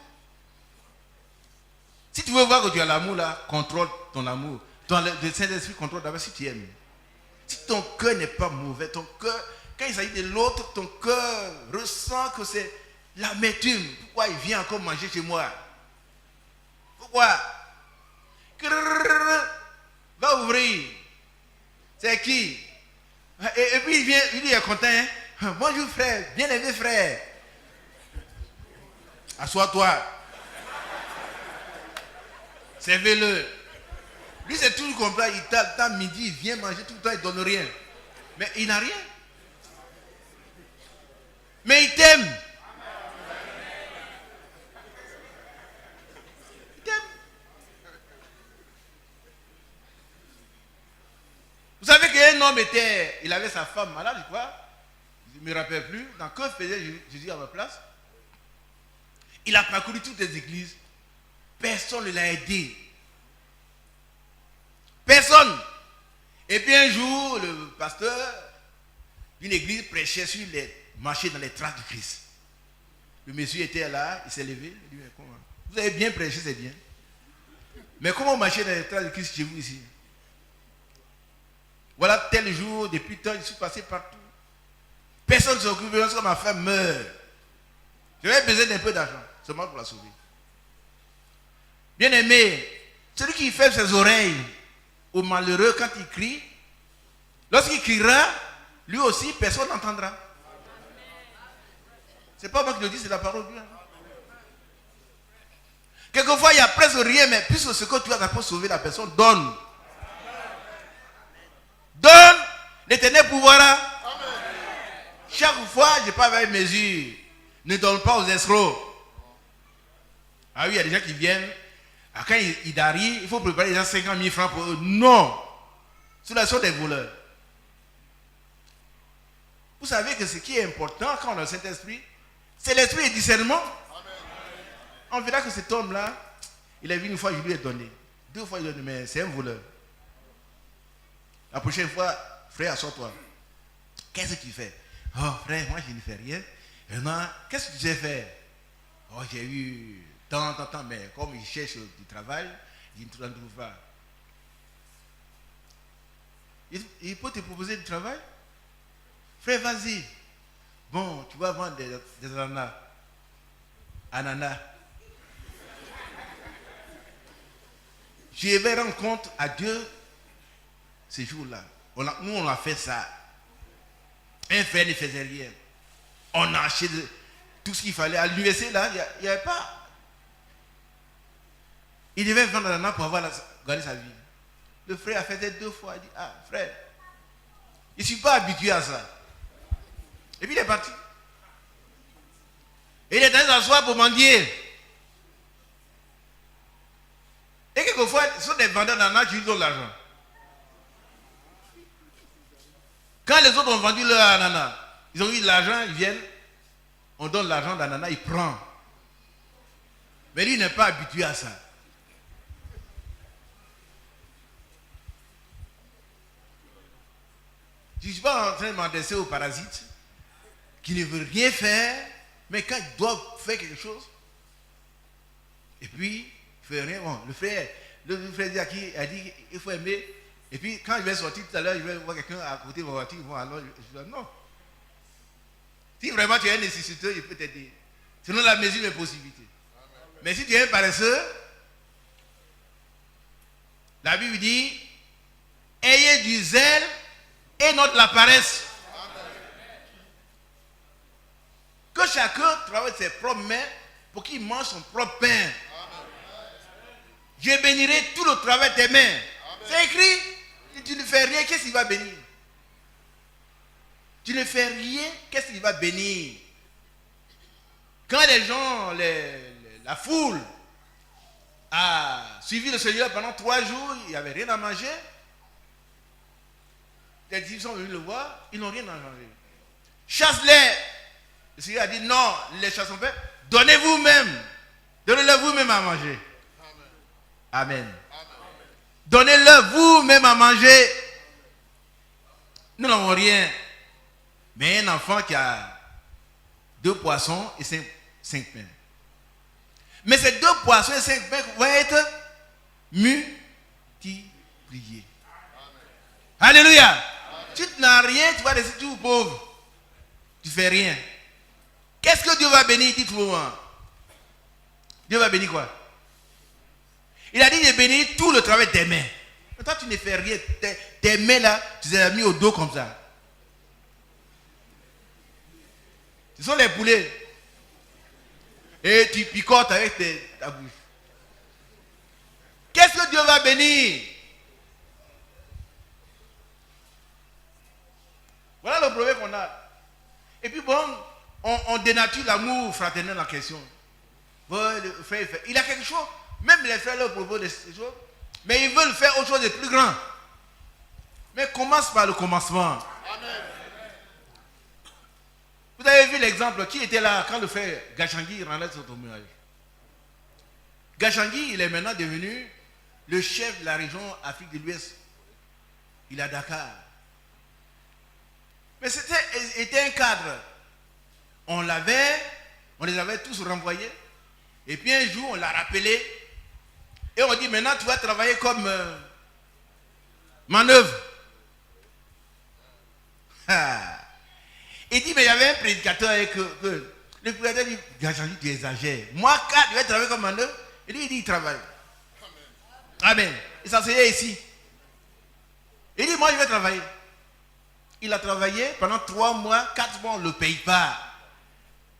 Si tu veux voir que tu as l'amour là, contrôle ton amour. Le Saint-Esprit contrôle d'abord si tu aimes. Si ton cœur n'est pas mauvais, ton cœur, quand il s'agit de l'autre, ton cœur ressent que c'est l'amertume. Pourquoi il vient encore manger chez moi? Pourquoi? Va ouvrir. C'est qui? Et puis il vient, il est content. Hein? Bonjour frère, bien-aimé frère. Assois-toi. Servez-le. Lui c'est tout le complet. Il t'a midi, il vient manger tout le temps, il ne donne rien. Mais il n'a rien. Mais il t'aime. Il t'aime. Vous savez qu'un homme il avait sa femme malade, je crois. Je ne me rappelle plus. Dans que faisait Jésus à ma place? Il a parcouru toutes les églises. Personne ne l'a aidé. Personne. Et puis un jour, le pasteur d'une église prêchait sur les marchés dans les traces du Christ. Le monsieur était là, il s'est levé. Il dit, mais comment? Vous avez bien prêché, c'est bien. Mais comment marcher dans les traces du Christ chez vous ici? Voilà tel jour, depuis tant, je suis passé partout. Personne ne s'occupe de moi, ma femme meurt. J'avais besoin d'un peu d'argent, seulement pour la sauver. Bien aimé, celui qui ferme ses oreilles au malheureux quand il crie, lorsqu'il criera, lui aussi, personne n'entendra. C'est pas moi qui le dis, c'est la parole de Dieu. Quelquefois, il y a presque rien, mais puisque ce que tu as pour sauver la personne, donne. Donne, l'Éternel pourvoira. Chaque fois, je parle avec mesure. Ne donne pas aux escrocs. Ah oui, il y a des gens qui viennent. Quand ils arrivent, il faut préparer déjà 50 000 francs pour eux. Non. Ceux-là sont des voleurs. Vous savez que ce qui est important quand on a le Saint-Esprit, c'est l'esprit de discernement. On verra que cet homme-là, il est venu une fois, je lui ai donné. 2 fois, je lui ai donné, mais c'est un voleur. La prochaine fois, frère, assois-toi. Qu'est-ce que tu fais? Oh, frère, moi, je ne fais rien. Maintenant, qu'est-ce que tu sais faire? Oh, j'ai eu tant, mais comme il cherche du travail, il ne trouve pas. Il peut te proposer du travail? Frère, vas-y. Bon, tu vas vendre des ananas. Ananas. Je vais rendre compte à Dieu ces jours-là. Nous, on a fait ça. Un frère ne faisait rien. On a acheté tout ce qu'il fallait. À l'université, là, il n'y avait pas. Il devait vendre l'ananas pour gagner sa vie. Le frère a fait 2 fois. Il dit, ah, frère, je ne suis pas habitué à ça. Et puis il est parti. Et il est allé s'asseoir pour mendier. Et quelquefois, ce sont des vendeurs d'ananas qui lui donnent l'argent. Quand les autres ont vendu leur ananas, ils ont eu de l'argent, ils viennent, on donne l'argent d'ananas, il prend. Mais lui, il n'est pas habitué à ça. Je ne suis pas en train de m'adresser aux parasites qui ne veulent rien faire, mais quand ils doivent faire quelque chose, et puis, il ne fait rien. Bon, le frère a dit qu'il faut aimer. Et puis, quand je vais sortir tout à l'heure, je vais voir quelqu'un à côté de ma voiture. Bon, alors, je dis non. Si vraiment tu es un nécessiteux, je peux t'aider. Selon la mesure de mes possibilités. Amen. Mais si tu es un paresseux, la Bible dit, ayez du zèle et non de la paresse. Amen. Que chacun travaille ses propres mains pour qu'il mange son propre pain. Amen. Je bénirai tout le travail de tes mains. Amen. C'est écrit. Si tu ne fais rien, qu'est-ce qu'il va bénir? Tu ne fais rien, qu'est-ce qu'il va bénir? Quand les gens, la foule a suivi le Seigneur pendant 3 jours, il n'y avait rien à manger. Les disciples sont venus le voir, ils n'ont rien à manger. Chasse-les. Le Seigneur a dit non, les chassons pas. Donnez-vous-même. Donnez-leur vous-même à manger. Amen. Donnez-leur vous-même à manger. Nous n'avons rien. Mais un enfant qui a 2 poissons et 5 pains. Mais ces 2 poissons et 5 pains vont être multipliés. Alléluia. Amen. Tu n'as rien, tu vas rester tout pauvre. Tu ne fais rien. Qu'est-ce que Dieu va bénir? Dites-moi. Dieu va bénir quoi? Il a dit de bénir tout le travail de tes mains. Mais toi, tu ne fais rien. Tes mains là, tu les as mis au dos comme ça. Ce sont les poulets. Et tu picotes avec ta bouche. Qu'est-ce que Dieu va bénir? Voilà le problème qu'on a. Et puis bon, on dénature l'amour fraternel en question. Le frère, il a quelque chose. Même les frères leur proposent des choses. Mais ils veulent faire autre chose de plus grand. Mais commence par le commencement. Amen. Vous avez vu l'exemple, qui était là quand le frère Gachangui rendait son témoignage. Gachangui, il est maintenant devenu le chef de la région Afrique de l'Ouest. Il est à Dakar. Mais c'était un cadre. On les avait tous renvoyés. Et puis un jour, on l'a rappelé. Et on dit, maintenant, tu vas travailler comme manœuvre. Il dit, mais il y avait un prédicateur avec le prédicateur dit, Gachangui, tu exagères. Moi, cadre, je vais travailler comme manœuvre. Il dit, il travaille. Amen. Il s'enseignait ici. Il dit, moi, je vais travailler. Il a travaillé pendant 3 mois, 4 mois, on ne le paye pas.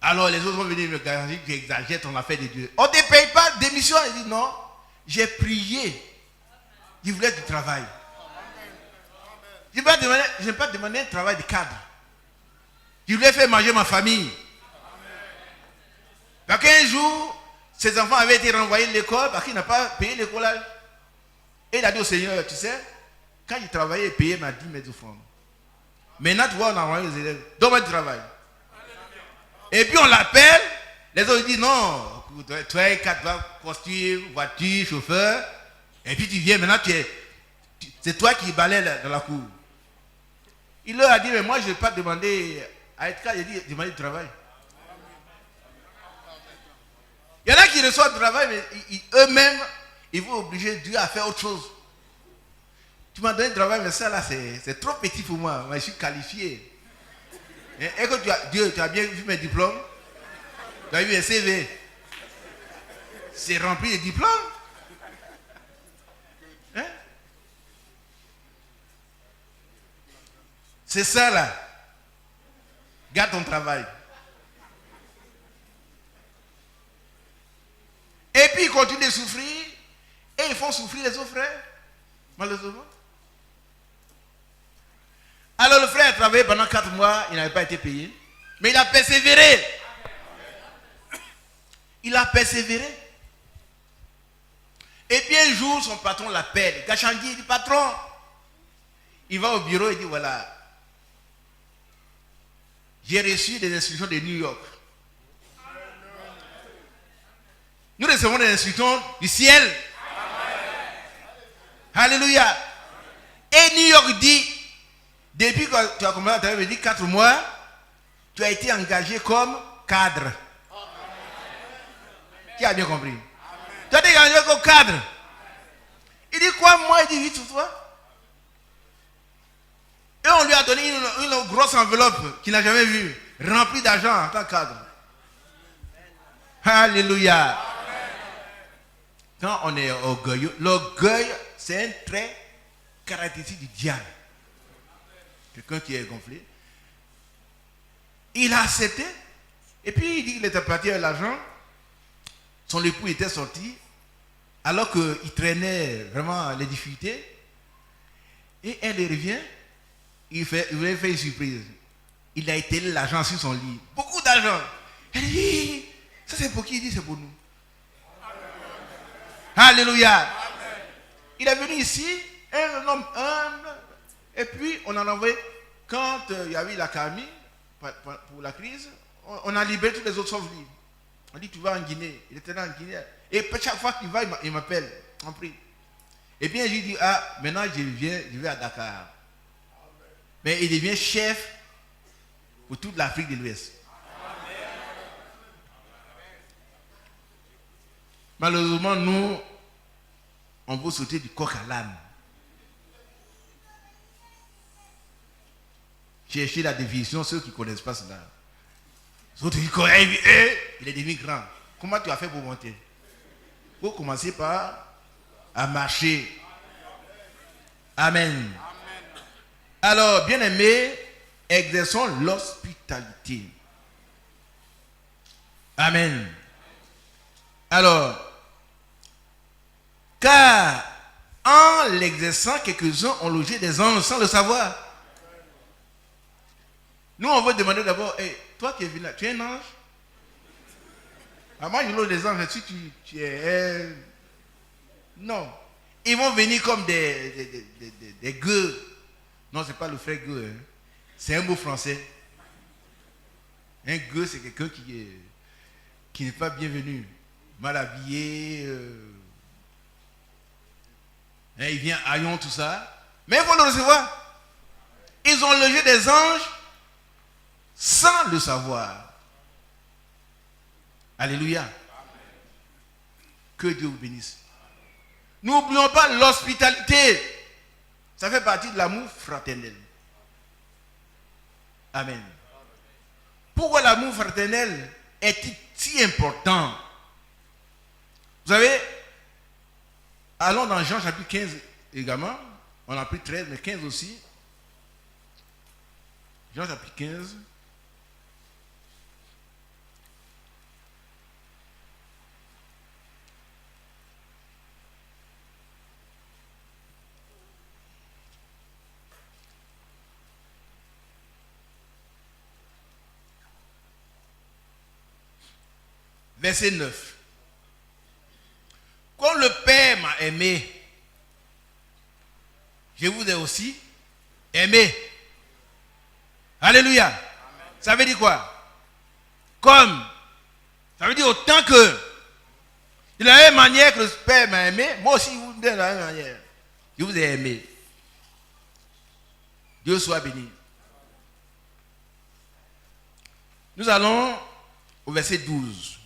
Alors les autres vont venir me dire, tu exagères ton affaire de Dieu. On ne te paye pas, démission. Il dit, non, j'ai prié. Il voulait du travail. Je n'ai pas demandé un travail de cadre. Je voulais faire manger ma famille. Parce qu'un jour, ses enfants avaient été renvoyés de l'école parce qu'il n'a pas payé l'écolage. Et il a dit au Seigneur, tu sais, quand il travaillait, il payait ma 10 000 offrandes. Maintenant, tu vois, on a envoyé les élèves. Donne-moi du travail. Et puis on l'appelle. Les autres disent non, toi, tu dois construire voiture, chauffeur. Et puis tu viens, maintenant, c'est toi qui balaye dans la cour. Il leur a dit, mais moi, je ne vais pas demander à être cadre, il a dit, demander du travail. Il y en a qui reçoivent du travail, mais eux-mêmes, ils vont obliger Dieu à faire autre chose. Tu m'as donné du travail, mais ça là, c'est trop petit pour moi. Moi, je suis qualifié. Et que Dieu, tu as bien vu mes diplômes? Tu as vu mes CV? C'est rempli de diplômes. Hein? C'est ça là. Garde ton travail. Et puis ils continuent de souffrir. Et ils font souffrir les autres frères. Malheureusement. Alors le frère a travaillé pendant 4 mois, il n'avait pas été payé. Mais il a persévéré. Il a persévéré. Et puis un jour, son patron l'appelle. Gachangui, il dit, patron. Il va au bureau et dit, voilà. J'ai reçu des instructions de New York. Nous recevons des instructions du ciel. Alléluia. Et New York dit, depuis que tu as commencé à travailler, dit 4 mois, tu as été engagé comme cadre. Qui a bien compris? Amen. Tu as été engagé comme cadre. Il dit quoi? Moi, il dit oui sur toi. Et on lui a donné une grosse enveloppe qu'il n'a jamais vue, remplie d'argent en tant que cadre. Alléluia. Quand on est orgueilleux, l'orgueil, c'est un trait caractéristique du diable. Quelqu'un qui est gonflé. Il a accepté. Et puis il dit qu'il était parti avec l'argent. Son époux était sorti. Alors qu'il traînait vraiment les difficultés. Et elle revient. Il voulait faire une surprise. Il a étalé l'argent sur son lit. Beaucoup d'argent. Elle dit, ça c'est pour qui? Il dit, c'est pour nous. Alléluia. Amen. Il est venu ici, un homme humble. Et puis, on en a envoyé, quand il y a eu la camie, pour la crise, on a libéré tous les autres sauf lui. On dit, tu vas en Guinée. Il était là en Guinée. Et chaque fois qu'il va, il m'appelle. On prie. Et bien, j'ai dit, ah, maintenant, je vais à Dakar. Mais il devient chef pour toute l'Afrique de l'Ouest. Malheureusement, nous, on veut sauter du coq à l'âne. Chercher la définition, ceux qui ne connaissent pas cela. Ceux qui connaissent, il est devenu grand. Comment tu as fait pour monter? Il faut commencer par à marcher. Amen. Alors, bien aimés, exerçons l'hospitalité. Amen. Alors, car en l'exerçant, quelques-uns ont logé des anges sans le savoir. Nous, on veut demander d'abord, hey, toi qui es venu là, tu es un ange? Moi, je loue les anges, si tu es... Non. Ils vont venir comme des gueux. Non, ce n'est pas le frère gueux. Hein. C'est un mot français. Un gueux, c'est quelqu'un qui n'est pas bienvenu. Mal habillé. Hein, il vient haillon, tout ça. Mais il faut le recevoir. Ils ont logé des anges sans le savoir. Alléluia. Que Dieu vous bénisse. N'oublions pas l'hospitalité. Ça fait partie de l'amour fraternel. Amen. Pourquoi l'amour fraternel est-il si important? Vous savez, allons dans Jean chapitre 15 également. On a pris 13, mais 15 aussi. Jean chapitre 15. Verset 9. Comme le Père m'a aimé, je vous ai aussi aimé. Alléluia. Amen. Ça veut dire quoi? Comme. Ça veut dire autant que. De la même manière que le Père m'a aimé, moi aussi, vous de la même manière. Je vous ai aimé. Dieu soit béni. Nous allons au verset 12.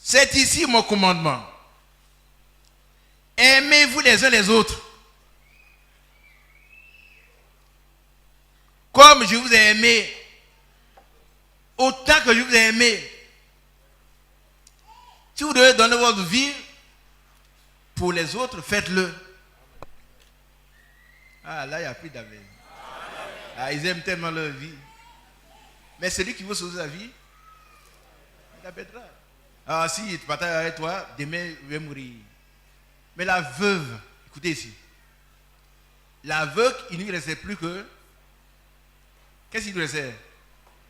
C'est ici mon commandement. Aimez-vous les uns les autres. Comme je vous ai aimé. Autant que je vous ai aimé. Si vous devez donner votre vie pour les autres, faites-le. Ah, là, il n'y a plus d'amen. Ah, ils aiment tellement leur vie. Mais celui qui veut sauver sa vie, il la perdra. Ah, si tu partages avec toi, demain, il va mourir. Mais la veuve, écoutez ici. La veuve, il ne lui restait plus que... Qu'est-ce qu'il lui restait?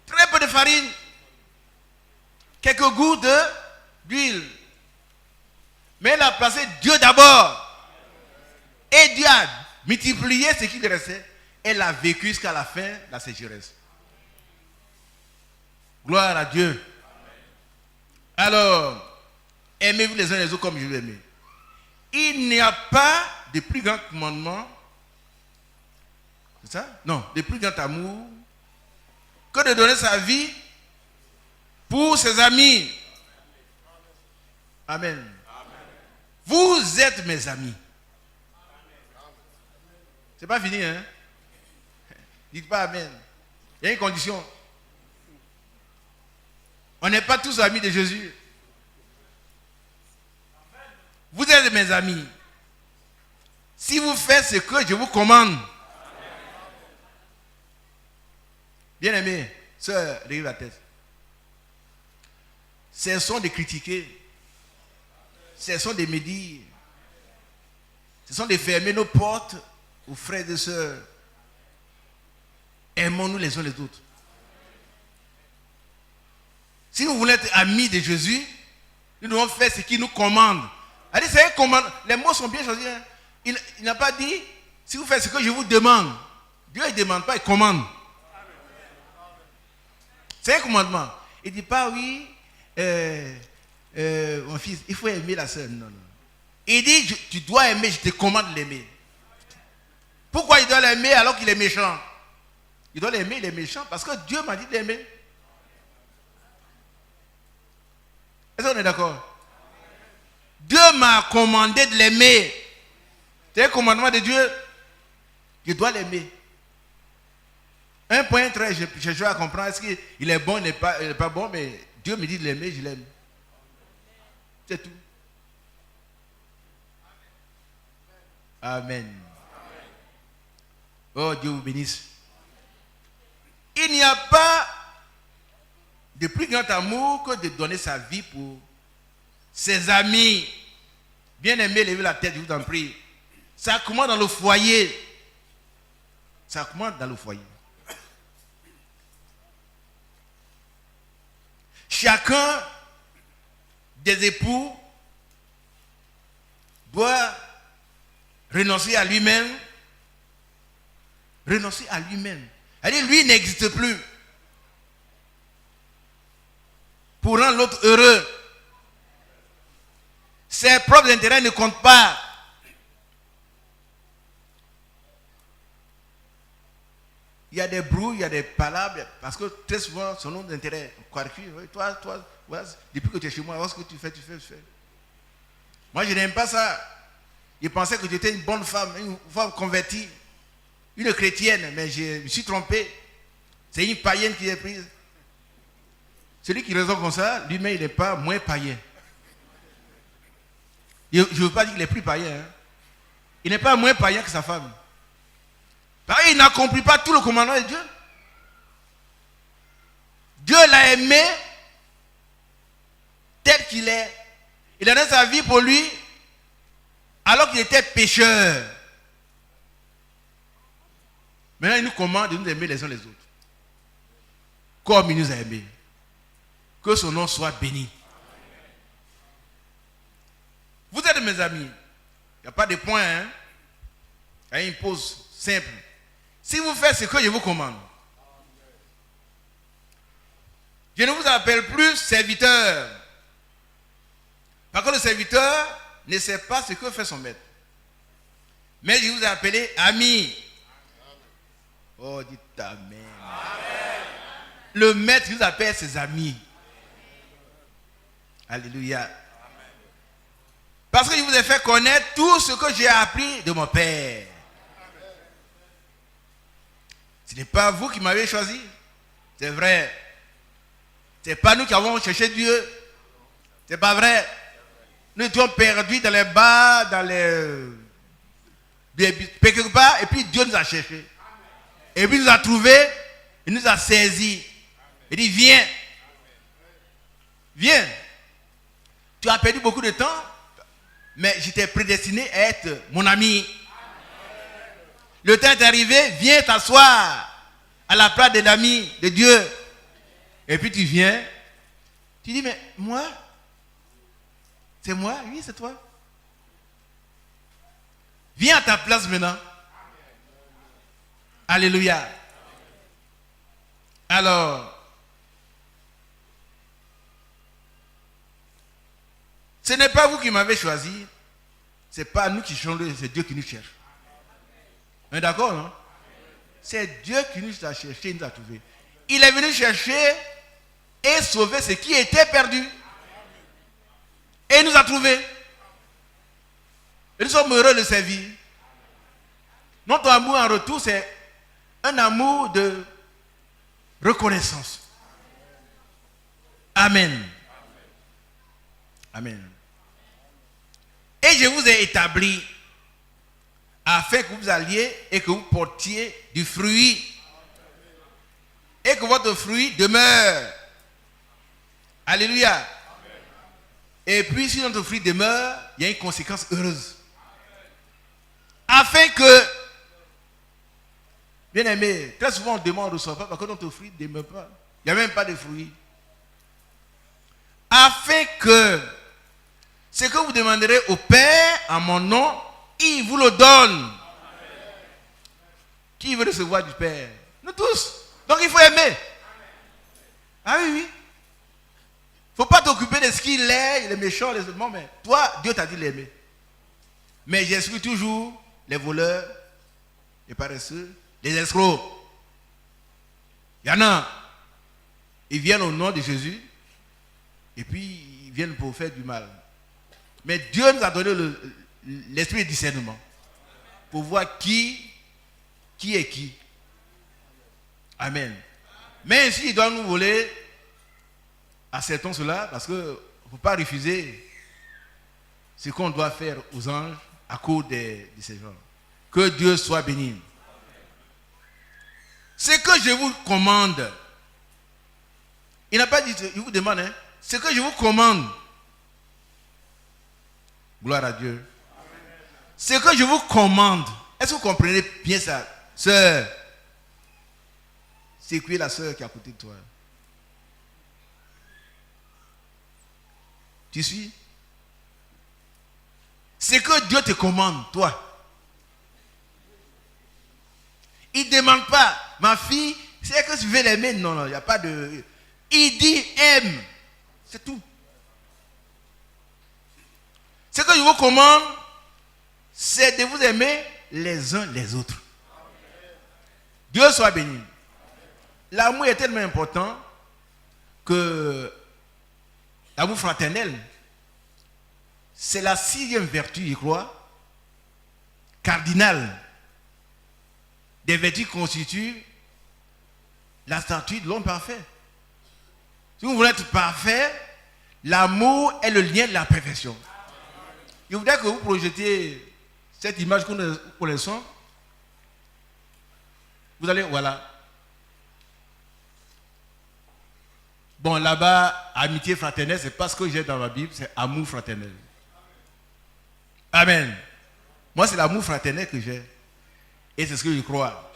Très peu de farine. Quelques gouttes d'huile. Mais elle a placé Dieu d'abord. Et Dieu a multiplié ce qui lui restait. Elle a vécu jusqu'à la fin de la sécheresse. Gloire à Dieu. Alors, aimez-vous les uns les autres comme je vous aime. Il n'y a pas de plus grand commandement, c'est ça? Non, de plus grand amour que de donner sa vie pour ses amis. Amen. Amen. Vous êtes mes amis. C'est pas fini, hein? Dites pas Amen. Il y a une condition. On n'est pas tous amis de Jésus. Vous êtes mes amis. Si vous faites ce que je vous commande. Bien-aimés, sœur, levez la tête. Cessons de critiquer. Cessons de médire. Cessons de fermer nos portes aux frères et sœurs. Aimons-nous les uns les autres. Si nous voulons être amis de Jésus, nous devons faire ce qu'il nous commande. C'est un commandement. Les mots sont bien choisis. Hein? Il n'a pas dit, si vous faites ce que je vous demande. Dieu ne demande pas, il commande. C'est un commandement. Il ne dit pas, oui, mon fils, il faut aimer la sœur. Non, non. Il dit, tu dois aimer, je te commande de l'aimer. Pourquoi il doit l'aimer alors qu'il est méchant? Il doit l'aimer, il est méchant, parce que Dieu m'a dit de l'aimer. Est-ce qu'on est d'accord? Dieu m'a commandé de l'aimer. C'est un commandement de Dieu. Je dois l'aimer. Un point très, je joue à comprendre. Est-ce qu'il est bon, il n'est pas bon, mais Dieu me dit de l'aimer, je l'aime. C'est tout. Amen. Oh, Dieu vous bénisse. Il n'y a pas de plus grand amour que de donner sa vie pour ses amis. Bien-aimés, levez la tête, je vous en prie. Ça commence dans le foyer. Ça commence dans le foyer. Chacun des époux doit renoncer à lui-même. Renoncer à lui-même. C'est-à-dire, lui n'existe plus. Pour rendre l'autre heureux. Ses propres intérêts ne comptent pas. Il y a des brouilles, il y a des palabres, parce que très souvent, son nom d'intérêt, toi, voilà, depuis que tu es chez moi, voilà ce que tu fais. Moi, je n'aime pas ça. Je pensais que tu étais une bonne femme, une femme convertie, une chrétienne, mais je me suis trompé. C'est une païenne qui est prise. Celui qui raisonne comme ça, lui-même, il n'est pas moins païen. Je ne veux pas dire qu'il est plus païen. Hein. Il n'est pas moins païen que sa femme. Parce qu'il n'accomplit pas tout le commandement de Dieu. Dieu l'a aimé tel qu'il est. Il a donné sa vie pour lui alors qu'il était pécheur. Maintenant, il nous commande de nous aimer les uns les autres. Comme il nous a aimés. Que son nom soit béni. Vous êtes mes amis. Il n'y a pas de point. Hein? Il y a une pause simple. Si vous faites ce que je vous commande, je ne vous appelle plus serviteur. Parce que le serviteur ne sait pas ce que fait son maître. Mais je vous ai appelé ami. Oh, dites amen. Amen. Le maître vous appelle ses amis. Alléluia. Amen. Parce que je vous ai fait connaître tout ce que j'ai appris de mon Père. Ce n'est pas vous qui m'avez choisi. C'est vrai. Ce n'est pas nous qui avons cherché Dieu. Ce n'est pas vrai. Nous étions perdus dans les bas, dans les... quelque part, et puis Dieu nous a cherchés. Et puis il nous a trouvés, il nous a saisis. Il dit, viens. Viens. Tu as perdu beaucoup de temps, mais j'étais prédestiné à être mon ami. Le temps est arrivé, viens t'asseoir à la place de l'ami de Dieu. Et puis tu viens, tu dis, mais moi, c'est moi? Oui, c'est toi. Viens à ta place maintenant. Alléluia. Alors, ce n'est pas vous qui m'avez choisi, ce n'est pas nous qui cherchons, c'est Dieu qui nous cherche. On est d'accord, non? C'est Dieu qui nous a cherché, nous a trouvés. Il est venu chercher et sauver ce qui était perdu. Et il nous a trouvés. Et nous sommes heureux de servir. Notre amour en retour, c'est un amour de reconnaissance. Amen. Amen. Et je vous ai établi afin que vous alliez et que vous portiez du fruit. Et que votre fruit demeure. Alléluia. Amen. Et puis si notre fruit demeure, il y a une conséquence heureuse. Afin que, bien aimé, très souvent on demande, on ne reçoit pas parce que notre fruit ne demeure pas. Il n'y a même pas de fruit. Afin que ce que vous demanderez au Père en mon nom, il vous le donne. Amen. Qui veut recevoir du Père? Nous tous. Donc il faut aimer. Amen. Ah oui, oui. Il ne faut pas t'occuper de ce qu'il est, il est méchant, les autres. Mais toi, Dieu t'a dit l'aimer. Mais j'exclus toujours les voleurs, les paresseux, les escrocs. Il y en a. Ils viennent au nom de Jésus et puis ils viennent pour faire du mal. Mais Dieu nous a donné l'esprit de discernement pour voir qui est qui. Amen. Mais ainsi, il doit nous voler, acceptons cela, parce qu'il ne faut pas refuser ce qu'on doit faire aux anges à cause de ces gens. Que Dieu soit béni. Ce que je vous commande, il n'a pas dit, il vous demande, hein, ce que je vous commande, gloire à Dieu. Ce que je vous commande, est-ce que vous comprenez bien ça, sœur? C'est qui la sœur qui est à côté de toi? Tu suis? Ce que Dieu te commande, toi. Il ne demande pas, ma fille, c'est que tu veux l'aimer. Non, non, il n'y a pas de... Il dit aime. C'est tout. Ce que je vous commande, c'est de vous aimer les uns les autres. Dieu soit béni. L'amour est tellement important que l'amour fraternel, c'est la 6e vertu, je crois, cardinale des vertus qui constituent la statue de l'homme parfait. Si vous voulez être parfait, l'amour est le lien de la perfection. Je voudrais que vous projetiez cette image que nous connaissons. Vous allez, voilà. Bon, là-bas, amitié fraternelle, c'est pas ce que j'ai dans ma Bible, c'est amour fraternel. Amen. Moi, c'est l'amour fraternel que j'ai. Et c'est ce que je crois.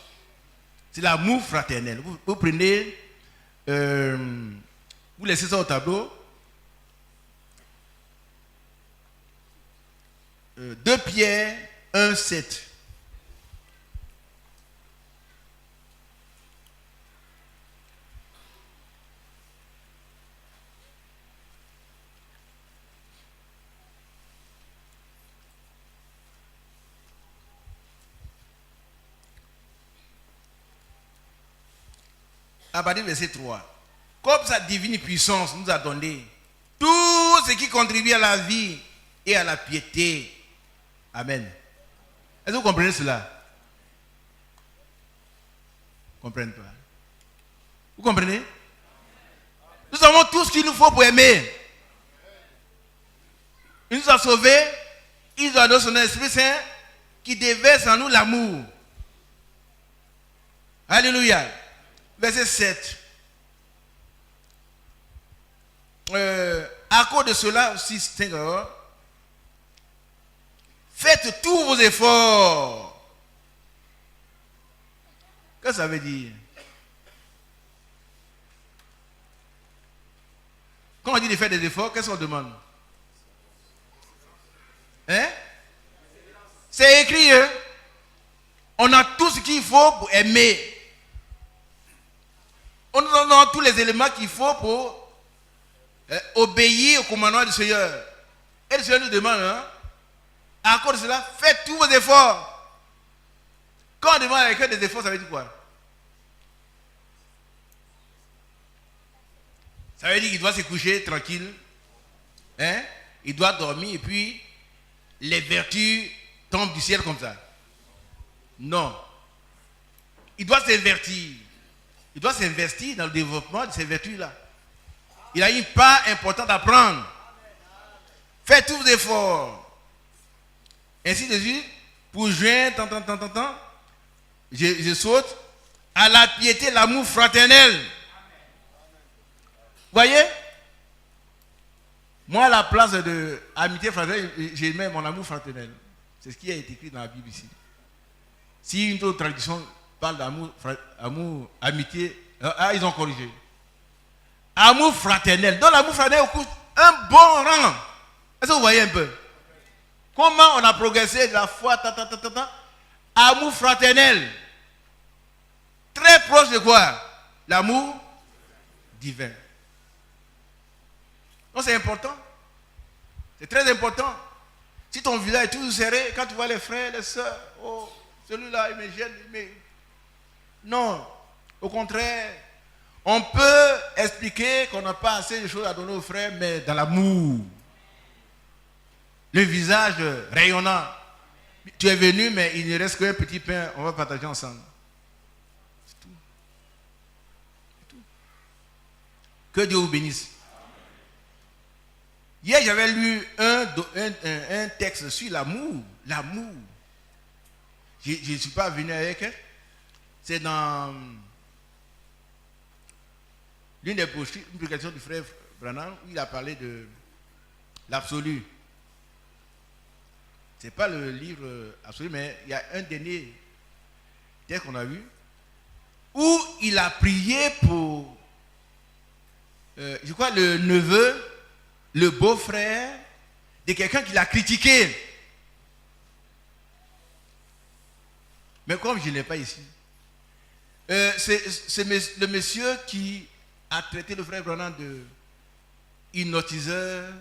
C'est l'amour fraternel. Vous prenez, vous laissez ça au tableau. 2 Pierre 1, 7. À partir du verset 3. Comme sa divine puissance nous a donné tout ce qui contribue à la vie et à la piété. Amen. Est-ce que vous comprenez cela? Vous comprenez pas? Vous comprenez? Nous avons tout ce qu'il nous faut pour aimer. Il nous a sauvés. Il nous a donné son Esprit Saint qui déverse en nous l'amour. Alléluia. Verset 7. À cause de cela aussi, faites tous vos efforts. Qu'est-ce que ça veut dire? Quand on dit de faire des efforts, qu'est-ce qu'on demande? Hein? C'est écrit, hein? On a tout ce qu'il faut pour aimer. On nous donne tous les éléments qu'il faut pour obéir au commandement du Seigneur. Et le Seigneur nous demande, hein, à cause de cela, faites tous vos efforts. Quand on demande avec des efforts, ça veut dire quoi? Ça veut dire qu'il doit se coucher tranquille. Hein? Il doit dormir et puis les vertus tombent du ciel comme ça. Non. Il doit s'invertir. Il doit s'investir dans le développement de ces vertus-là. Il a une part importante à prendre. Faites tous vos efforts. Ainsi de suite, pour joindre, je saute, à la piété, l'amour fraternel. Vous voyez? Moi, à la place de amitié fraternelle, j'ai mis mon amour fraternel. C'est ce qui a été écrit dans la Bible ici. Si une autre tradition parle d'amour, amitié, ils ont corrigé. Amour fraternel. Dans l'amour fraternel, occupe un bon rang. Est-ce que vous voyez un peu? Comment on a progressé de la foi, amour fraternel. Très proche de quoi? L'amour divin. Donc c'est important. C'est très important. Si ton visage est toujours serré, quand tu vois les frères, les soeurs, oh, celui-là, il me gêne, non. Au contraire, on peut expliquer qu'on n'a pas assez de choses à donner aux frères, mais dans l'amour. Le visage rayonnant. Tu es venu, mais il ne reste qu'un petit pain, on va partager ensemble. C'est tout. C'est tout. Que Dieu vous bénisse. Hier, j'avais lu un texte sur l'amour. L'amour. Je ne suis pas venu avec. C'est dans l'une des publications du frère Branham où il a parlé de l'absolu. Ce n'est pas le livre absolu, mais il y a un dernier texte qu'on a vu, où il a prié pour, je crois, le neveu, le beau-frère de quelqu'un qui l'a critiqué. Mais comme je ne l'ai pas ici, c'est le monsieur qui a traité le frère Branham de hypnotiseur,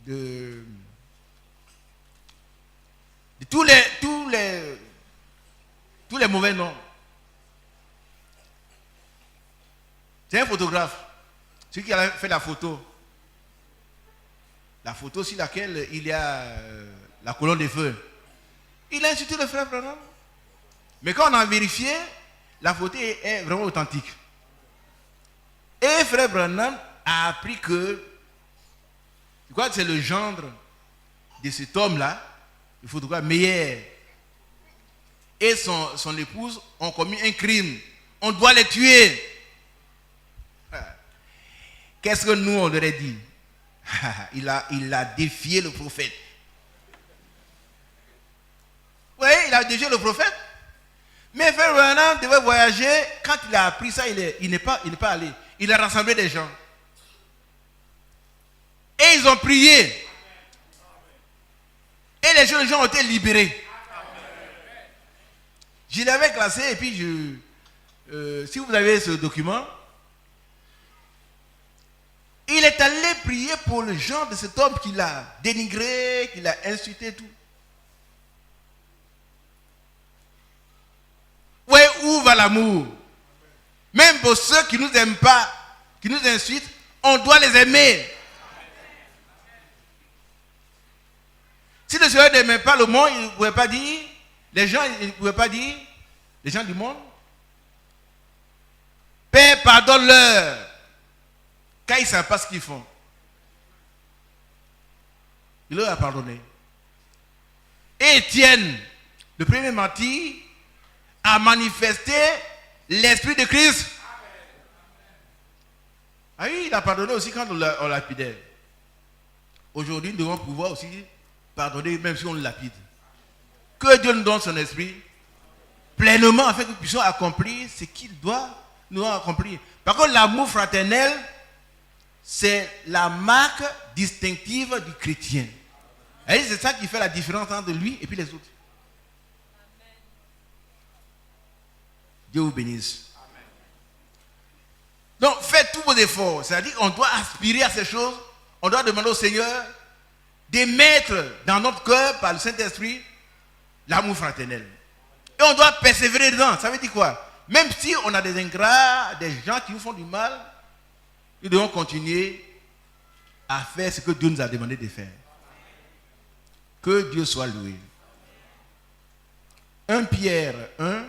de tous les mauvais noms. C'est un photographe, celui qui a fait la photo sur laquelle il y a la colonne de feu. Il a insulté le frère Branham. Mais quand on a vérifié, la photo est vraiment authentique. Et frère Branham a appris que, je crois que c'est le gendre de cet homme-là, le photographe Meyer, et son épouse ont commis un crime. On doit les tuer. Qu'est-ce que nous on leur a dit? Il a défié le prophète. Oui, il a défié le prophète. Mais frère Branham devait voyager. Quand il a appris ça, il n'est pas allé. Il a rassemblé des gens. Et ils ont prié. Et les jeunes gens ont été libérés. Je l'avais classé et puis si vous avez ce document, il est allé prier pour le genre de cet homme qui l'a dénigré, qui l'a insulté, tout. Ouais, où va l'amour? Même pour ceux qui ne nous aiment pas, qui nous insultent, on doit les aimer. Si le Seigneur n'aimait pas le monde, il ne pouvait pas dire, les gens, il ne pouvait pas dire, les gens du monde, Père, pardonne-leur, car ils ne savent pas ce qu'ils font. Il leur a pardonné. Et Étienne, le premier martyr, a manifesté l'esprit de Christ. Ah oui, il a pardonné aussi quand on lapidait. Aujourd'hui, nous devons pouvoir aussi pardonner même si on le lapide. Que Dieu nous donne son esprit pleinement afin que nous puissions accomplir ce qu'il doit nous accomplir. Par contre, l'amour fraternel, c'est la marque distinctive du chrétien. Et c'est ça qui fait la différence entre lui et puis les autres. Dieu vous bénisse. Amen. Donc, faites tous vos efforts. C'est-à-dire qu'on doit aspirer à ces choses. On doit demander au Seigneur d'émettre dans notre cœur, par le Saint-Esprit, l'amour fraternel. Et on doit persévérer dedans. Ça veut dire quoi? Même si on a des ingrats, des gens qui nous font du mal, nous devons continuer à faire ce que Dieu nous a demandé de faire. Que Dieu soit loué. 1 Pierre 1.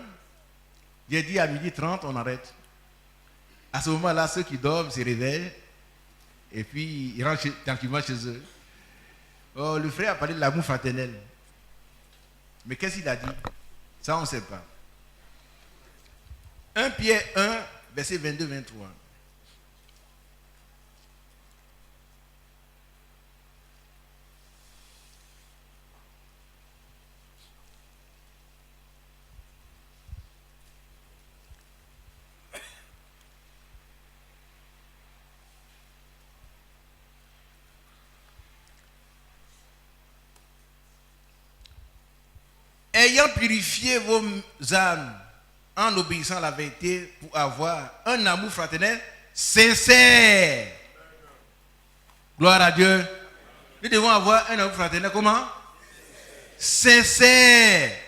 J'ai dit à 12h30, on arrête. À ce moment-là, ceux qui dorment se réveillent et puis ils rentrent tranquillement chez eux. Oh, le frère a parlé de l'amour fraternel. Mais qu'est-ce qu'il a dit? Ça, on ne sait pas. 1 Pierre 1, verset 22-23. Ayant purifié vos âmes en obéissant à la vérité pour avoir un amour fraternel sincère. Gloire à Dieu. Nous devons avoir un amour fraternel comment? Sincère.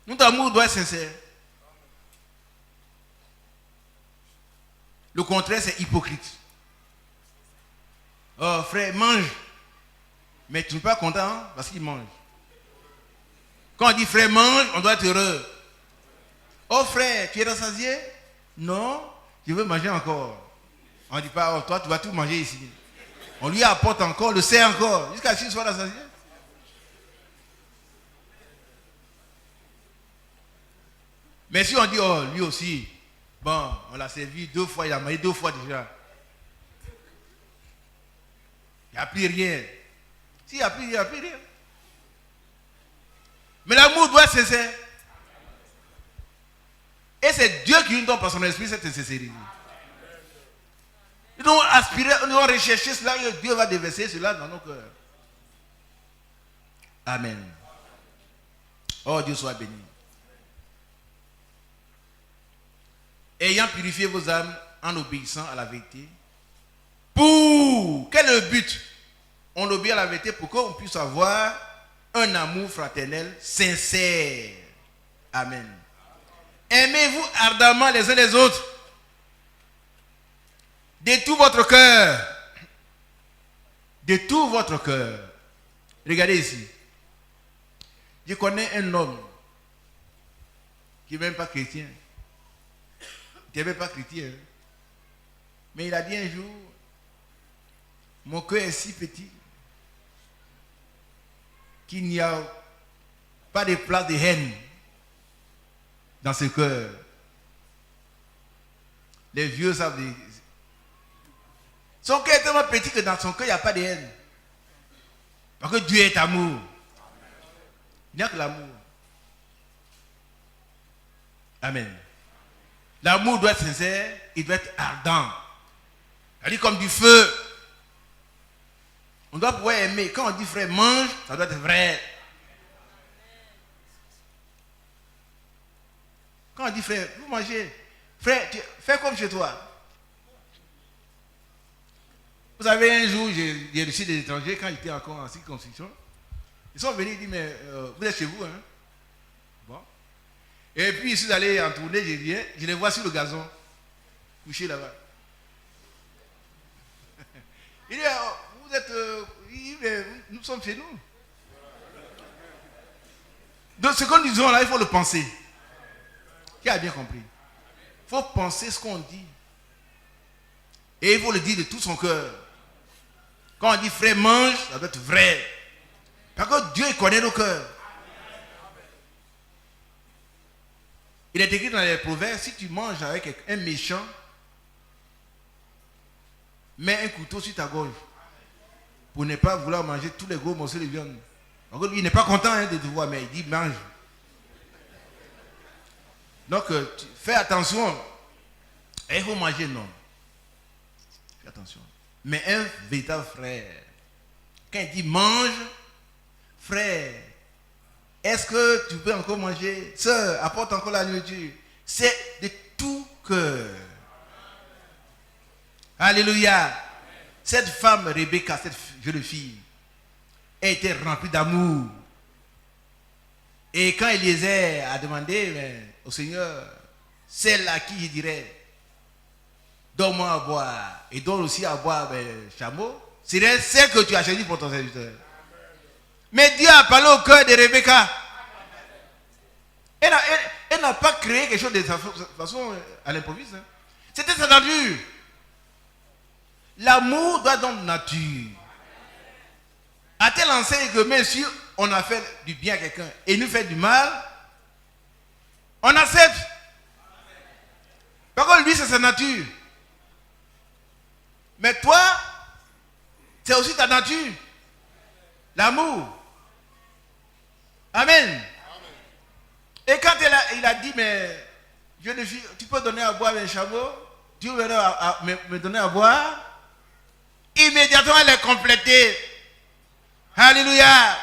Notre amour doit être sincère. Le contraire, c'est hypocrite. Oh frère, mange. Mais tu n'es pas content parce qu'il mange. Quand on dit frère mange, on doit être heureux. Oh frère, tu es rassasié? Non, je veux manger encore. On ne dit pas, oh toi tu vas tout manger ici. On lui apporte encore, le sert encore, jusqu'à ce qu'il soit rassasié. Mais si on dit, oh lui aussi, bon, on l'a servi 2 fois, il a mangé 2 fois déjà. Il n'y a plus rien. S'il n'y a plus, il n'y a plus rien. Mais l'amour doit être sincère. Et c'est Dieu qui nous donne par son esprit cette sincérité. Nous devons aspirer, nous devons rechercher cela et Dieu va déverser cela dans nos cœurs. Amen. Oh, Dieu soit béni. Ayant purifié vos âmes en obéissant à la vérité. Quel est le but? On obéit à la vérité pour qu'on puisse avoir un amour fraternel sincère. Amen. Aimez-vous ardemment les uns les autres. De tout votre cœur. De tout votre cœur. Regardez ici. Je connais un homme qui n'est même pas chrétien. Il n'est même pas chrétien. Mais il a dit un jour, mon cœur est si petit qu'il n'y a pas de place de haine dans ce cœur. Les vieux savent dire. Son cœur est tellement petit que dans son cœur, il n'y a pas de haine. Parce que Dieu est amour. Il n'y a que l'amour. Amen. L'amour doit être sincère, il doit être ardent. C'est-à-dire comme du feu. On doit pouvoir aimer. Quand on dit frère, mange, ça doit être vrai. Quand on dit frère, vous mangez. Frère, fais comme chez toi. Vous savez, un jour, j'ai reçu des étrangers quand j'étais encore en circoncision. Ils sont venus, ils disent, mais vous êtes chez vous, hein? Bon. Et puis, ils sont allés en tournée, je les vois sur le gazon, couchés là-bas. Il dit, vous êtes, nous sommes chez nous. Donc, ce que nous disons là, il faut le penser. Qui a bien compris? Il faut penser ce qu'on dit. Et il faut le dire de tout son cœur. Quand on dit frère, mange, ça doit être vrai. Parce que Dieu connaît nos cœurs. Il est écrit dans les proverbes, si tu manges avec un méchant, mets un couteau sur ta gorge. Pour ne pas vouloir manger tous les gros morceaux de viande. Donc lui, il n'est pas content de te voir, mais il dit mange. Donc, fais attention. Et il faut manger, non. Fais attention. Mais un véritable frère, quand il dit mange, frère, est-ce que tu peux encore manger? Sœur, apporte encore la nourriture. C'est de tout cœur. Alléluia. Cette femme, Rebecca, cette jeune fille, a été remplie d'amour. Et quand Eliezer a demandé au Seigneur, celle à qui je dirais, donne-moi à boire, et donne aussi à boire chameau, c'est celle que tu as choisie pour ton serviteur. Mais Dieu a parlé au cœur de Rebecca. Elle n'a pas créé quelque chose de façon à l'improviste. Hein. C'était sa nature. L'amour doit donc nature. A-t-elle enseigné que même si on a fait du bien à quelqu'un et nous fait du mal, on accepte. Parce que lui, c'est sa nature. Mais toi, c'est aussi ta nature. L'amour. Amen. Et quand il a dit, mais jeune fille, tu peux donner à boire un chameau, Dieu va me donner à boire. Immédiatement, elle est complétée. Alléluia.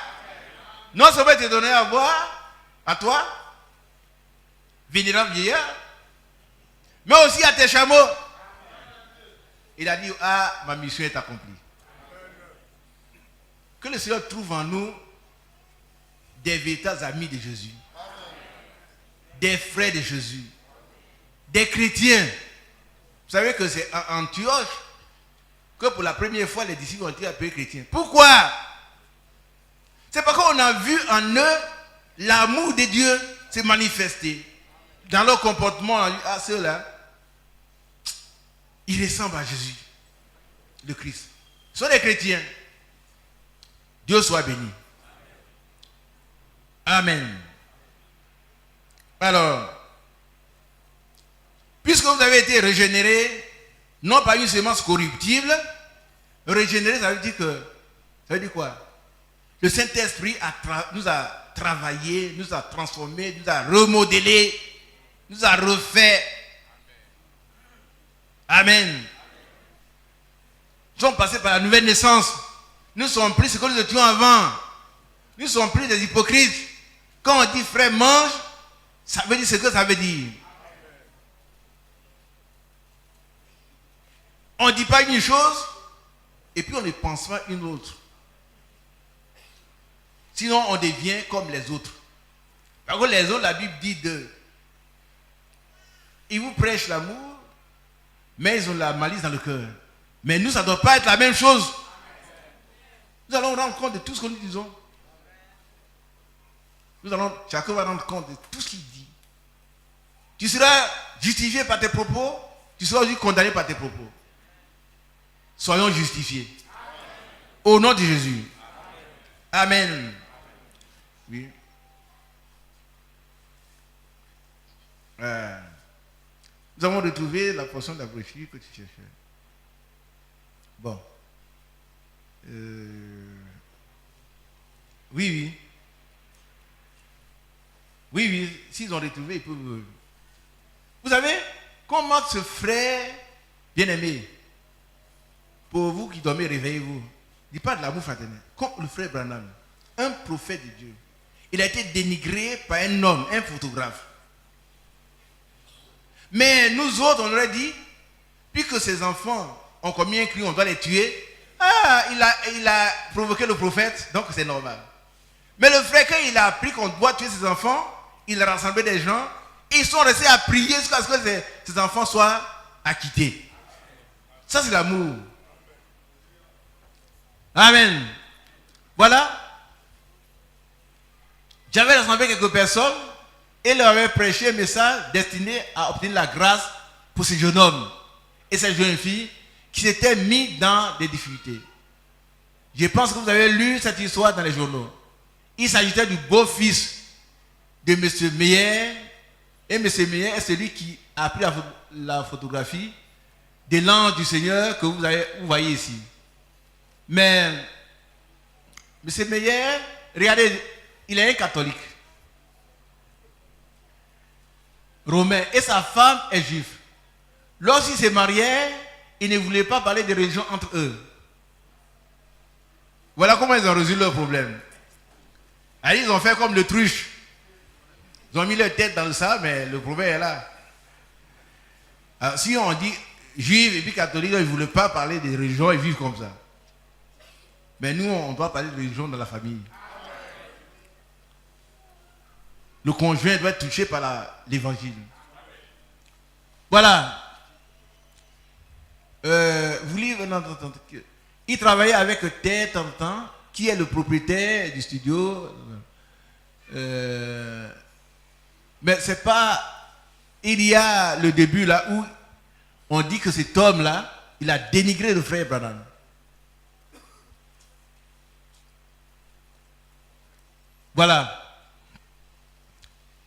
Non seulement te donner à boire, à toi, vénérable vieillard, mais aussi à tes chameaux. Il a dit, ah, ma mission est accomplie. Que le Seigneur trouve en nous des véritables amis de Jésus, des frères de Jésus, des chrétiens. Vous savez que c'est à Antioche que pour la première fois les disciples ont été appelés chrétiens. Pourquoi? C'est parce qu'on a vu en eux l'amour de Dieu se manifester. Dans leur comportement, à ceux-là, ils ressemblent à Jésus, le Christ. Ce sont des chrétiens. Dieu soit béni. Amen. Alors, puisque vous avez été régénérés, non par une semence corruptible, régénéré, ça veut dire quoi? Le Saint-Esprit nous a travaillé, nous a transformé, nous a remodelé, nous a refait. Amen. Nous sommes passés par la nouvelle naissance. Nous ne sommes plus ce que nous étions avant. Nous ne sommes plus des hypocrites. Quand on dit frère mange, ça veut dire ce que ça veut dire. On ne dit pas une chose et puis on ne pense pas une autre. Sinon on devient comme les autres. Par contre les autres, la Bible dit ils vous prêchent l'amour, mais ils ont la malice dans le cœur. Mais nous, ça ne doit pas être la même chose. Nous allons rendre compte de tout ce que nous disons. Chacun va rendre compte de tout ce qu'il dit. Tu seras justifié par tes propos, tu seras aussi condamné par tes propos. Soyons justifiés. Au nom de Jésus. Amen. Oui. Nous avons retrouvé la portion de la brochure que tu cherchais. Bon. Oui. Oui, s'ils ont retrouvé, ils peuvent. Vous savez, comment ce frère bien-aimé, pour vous qui dormez, réveillez-vous. Il parle de l'amour fraternel. Comme le frère Branham, un prophète de Dieu, il a été dénigré par un homme, un photographe. Mais nous autres, on aurait dit, puisque ces enfants ont commis un crime, on doit les tuer. Ah, il a provoqué le prophète, donc c'est normal. Mais le frère, quand il a appris qu'on doit tuer ses enfants, il a rassemblé des gens, et ils sont restés à prier jusqu'à ce que ces enfants soient acquittés. Ça, c'est l'amour. Amen. Voilà. J'avais rassemblé quelques personnes et leur avais prêché un message destiné à obtenir la grâce pour ce jeune homme et cette jeune fille qui s'étaient mis dans des difficultés. Je pense que vous avez lu cette histoire dans les journaux. Il s'agissait du beau-fils de M. Meyer. Et M. Meyer est celui qui a pris la photographie de l'ange du Seigneur que vous voyez ici. Mais M. Meyer, regardez, il est un catholique romain et sa femme est juive. Lorsqu'ils se mariaient, ils ne voulaient pas parler de religion entre eux. Voilà comment ils ont résolu leur problème. Alors, ils ont fait comme l'autruche. Ils ont mis leur tête dans le sable, mais le problème est là. Alors, si on dit juif et puis catholique, ils ne voulaient pas parler de religion et vivre comme ça. Mais nous, on doit parler de religion dans la famille. Le conjoint doit être touché par l'évangile. Voilà. Vous lisez, il travaillait avec Ted Tantan, qui est le propriétaire du studio. Mais c'est pas. Il y a le début là où on dit que cet homme-là, il a dénigré le frère Branham. Voilà.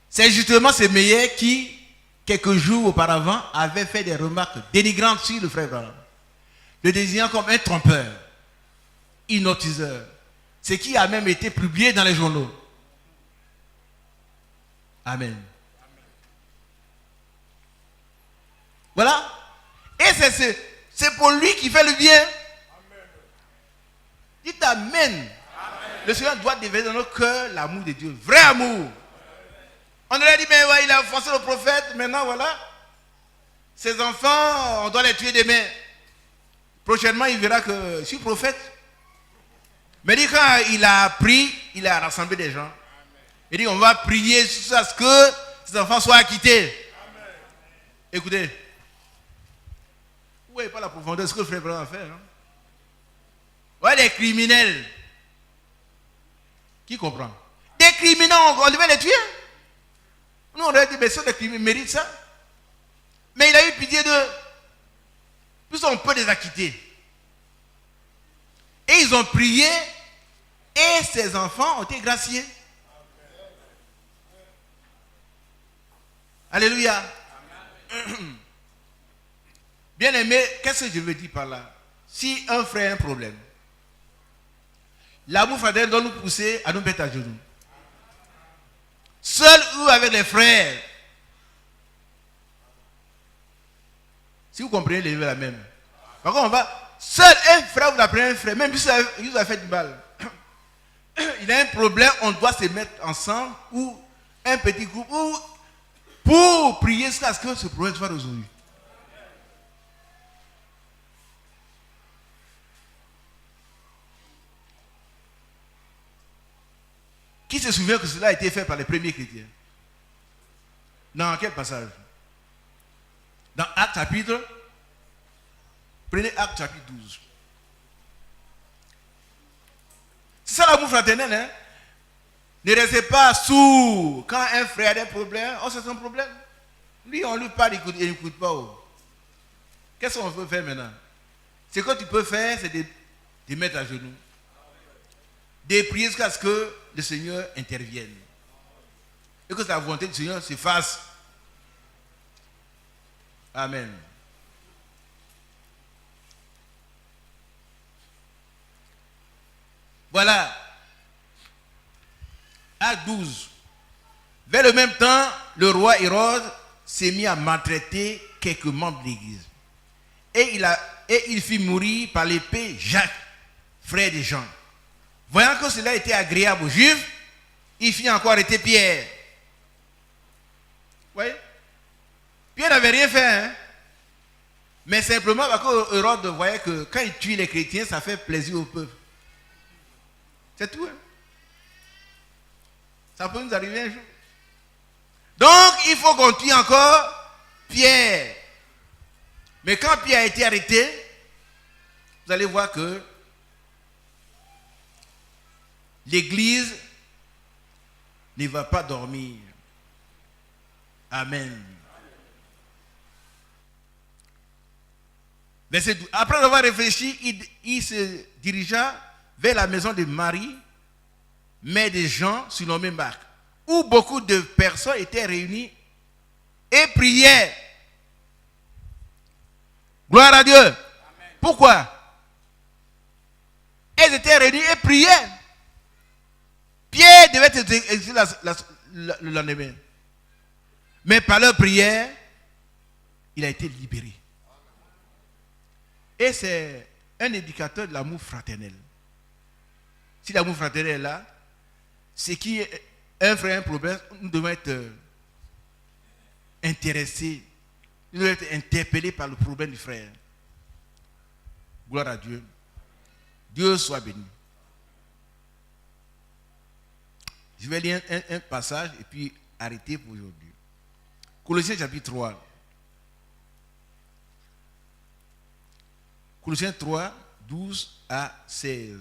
C'est justement ce Meyer qui, quelques jours auparavant, avait fait des remarques dénigrantes sur le frère Branham, le désignant comme un trompeur, hypnotiseur, ce qui a même été publié dans les journaux. Amen. Voilà. Et c'est pour lui qui fait le bien. Dites Amen. Amen. Le Seigneur doit déverser dans nos cœurs l'amour de Dieu, vrai amour. On aurait dit, mais ouais, il a offensé le prophète, maintenant voilà. Ses enfants, on doit les tuer demain. Prochainement, il verra que je suis prophète. Mais dit, quand il a appris, il a rassemblé des gens. Il dit, on va prier jusqu'à ce que ses enfants soient acquittés. Amen. Écoutez, vous ne voyez pas la profondeur de ce que le frère Branham a fait. Hein? Ouais, des criminels. Qui comprend? Des criminels, on devait les tuer. Nous, on aurait dit, mais ceux des criminels méritent ça. Mais il a eu pitié d'eux. Plus on peut les acquitter. Et ils ont prié, et ses enfants ont été graciés. Alléluia. Bien aimé, qu'est-ce que je veux dire par là? Si un frère a un problème, l'amour fraternel doit nous pousser à nous mettre à genoux. Seul ou avec les frères. Si vous comprenez, levez la même. Par contre, on va. Seul un frère, vous appelez un frère, même si il vous a fait du mal. Il a un problème, on doit se mettre ensemble ou un petit groupe ou pour prier jusqu'à ce que ce problème soit résolu. Qui se souvient que cela a été fait par les premiers chrétiens? Dans quel passage? Dans Actes chapitre. Prenez Actes chapitre 12. C'est ça l'amour fraternel, hein? Ne restez pas sourd. Quand un frère a des problèmes, oh, c'est son problème. Lui, on lui parle, il n'écoute pas. Oh. Qu'est-ce qu'on peut faire maintenant? Ce que tu peux faire, c'est de mettre à genoux. De prier jusqu'à ce que le Seigneur intervienne. Et que la volonté du Seigneur se fasse. Amen. Voilà. Acte 12. Vers le même temps, le roi Hérode s'est mis à maltraiter quelques membres de l'église. Et il fit mourir par l'épée Jacques, frère de Jean. Voyant que cela était agréable aux Juifs, il fit encore arrêter Pierre. Vous voyez? Pierre n'avait rien fait, hein? Mais simplement parce que Hérode voyait que quand il tue les chrétiens, ça fait plaisir au peuple. C'est tout, hein? Ça peut nous arriver un jour. Donc, il faut qu'on tue encore Pierre. Mais quand Pierre a été arrêté, vous allez voir que l'église ne va pas dormir. Amen. Verset 12. Après avoir réfléchi, il se dirigea vers la maison de Marie, mère de Jean, surnommé Marc, où beaucoup de personnes étaient réunies et priaient. Gloire à Dieu. Amen. Pourquoi? Elles étaient réunies et priaient. Pierre devait être exilé le lendemain. Mais par leur prière, il a été libéré. Et c'est un indicateur de l'amour fraternel. Si l'amour fraternel est là, c'est qu'un frère a un problème, nous devons être intéressés, nous devons être interpellés par le problème du frère. Gloire à Dieu. Dieu soit béni. Je vais lire un passage et puis arrêter pour aujourd'hui. Colossiens chapitre 3. Colossiens 3, 12 à 16.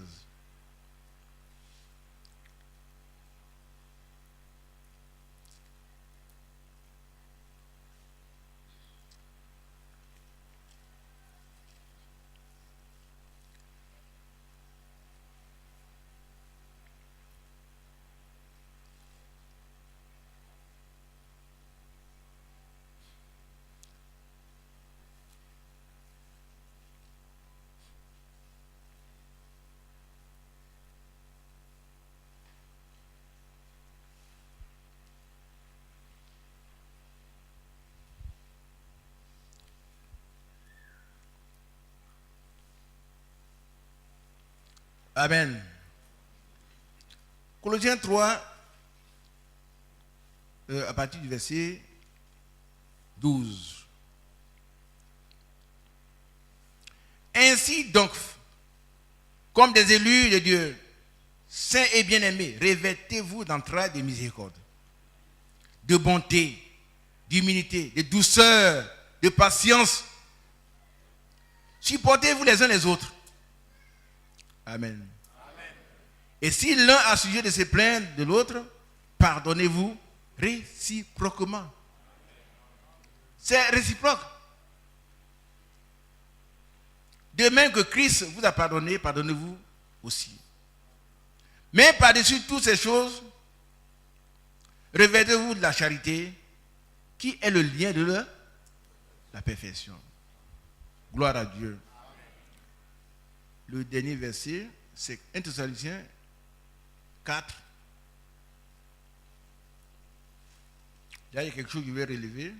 Amen. Colossiens 3, à partir du verset 12. Ainsi donc, comme des élus de Dieu, saints et bien-aimés, revêtez-vous d'entrailles de miséricorde, de bonté, d'humilité, de douceur, de patience. Supportez-vous les uns les autres. Amen. Amen. Et si l'un a sujet de se plaindre de l'autre, pardonnez-vous réciproquement. C'est réciproque. De même que Christ vous a pardonné, pardonnez-vous aussi. Mais par-dessus toutes ces choses, revêtez-vous de la charité, qui est le lien de la perfection. Gloire à Dieu. Le dernier verset, c'est 1 Thessaloniciens 4. Là, il y a quelque chose que je vais relever.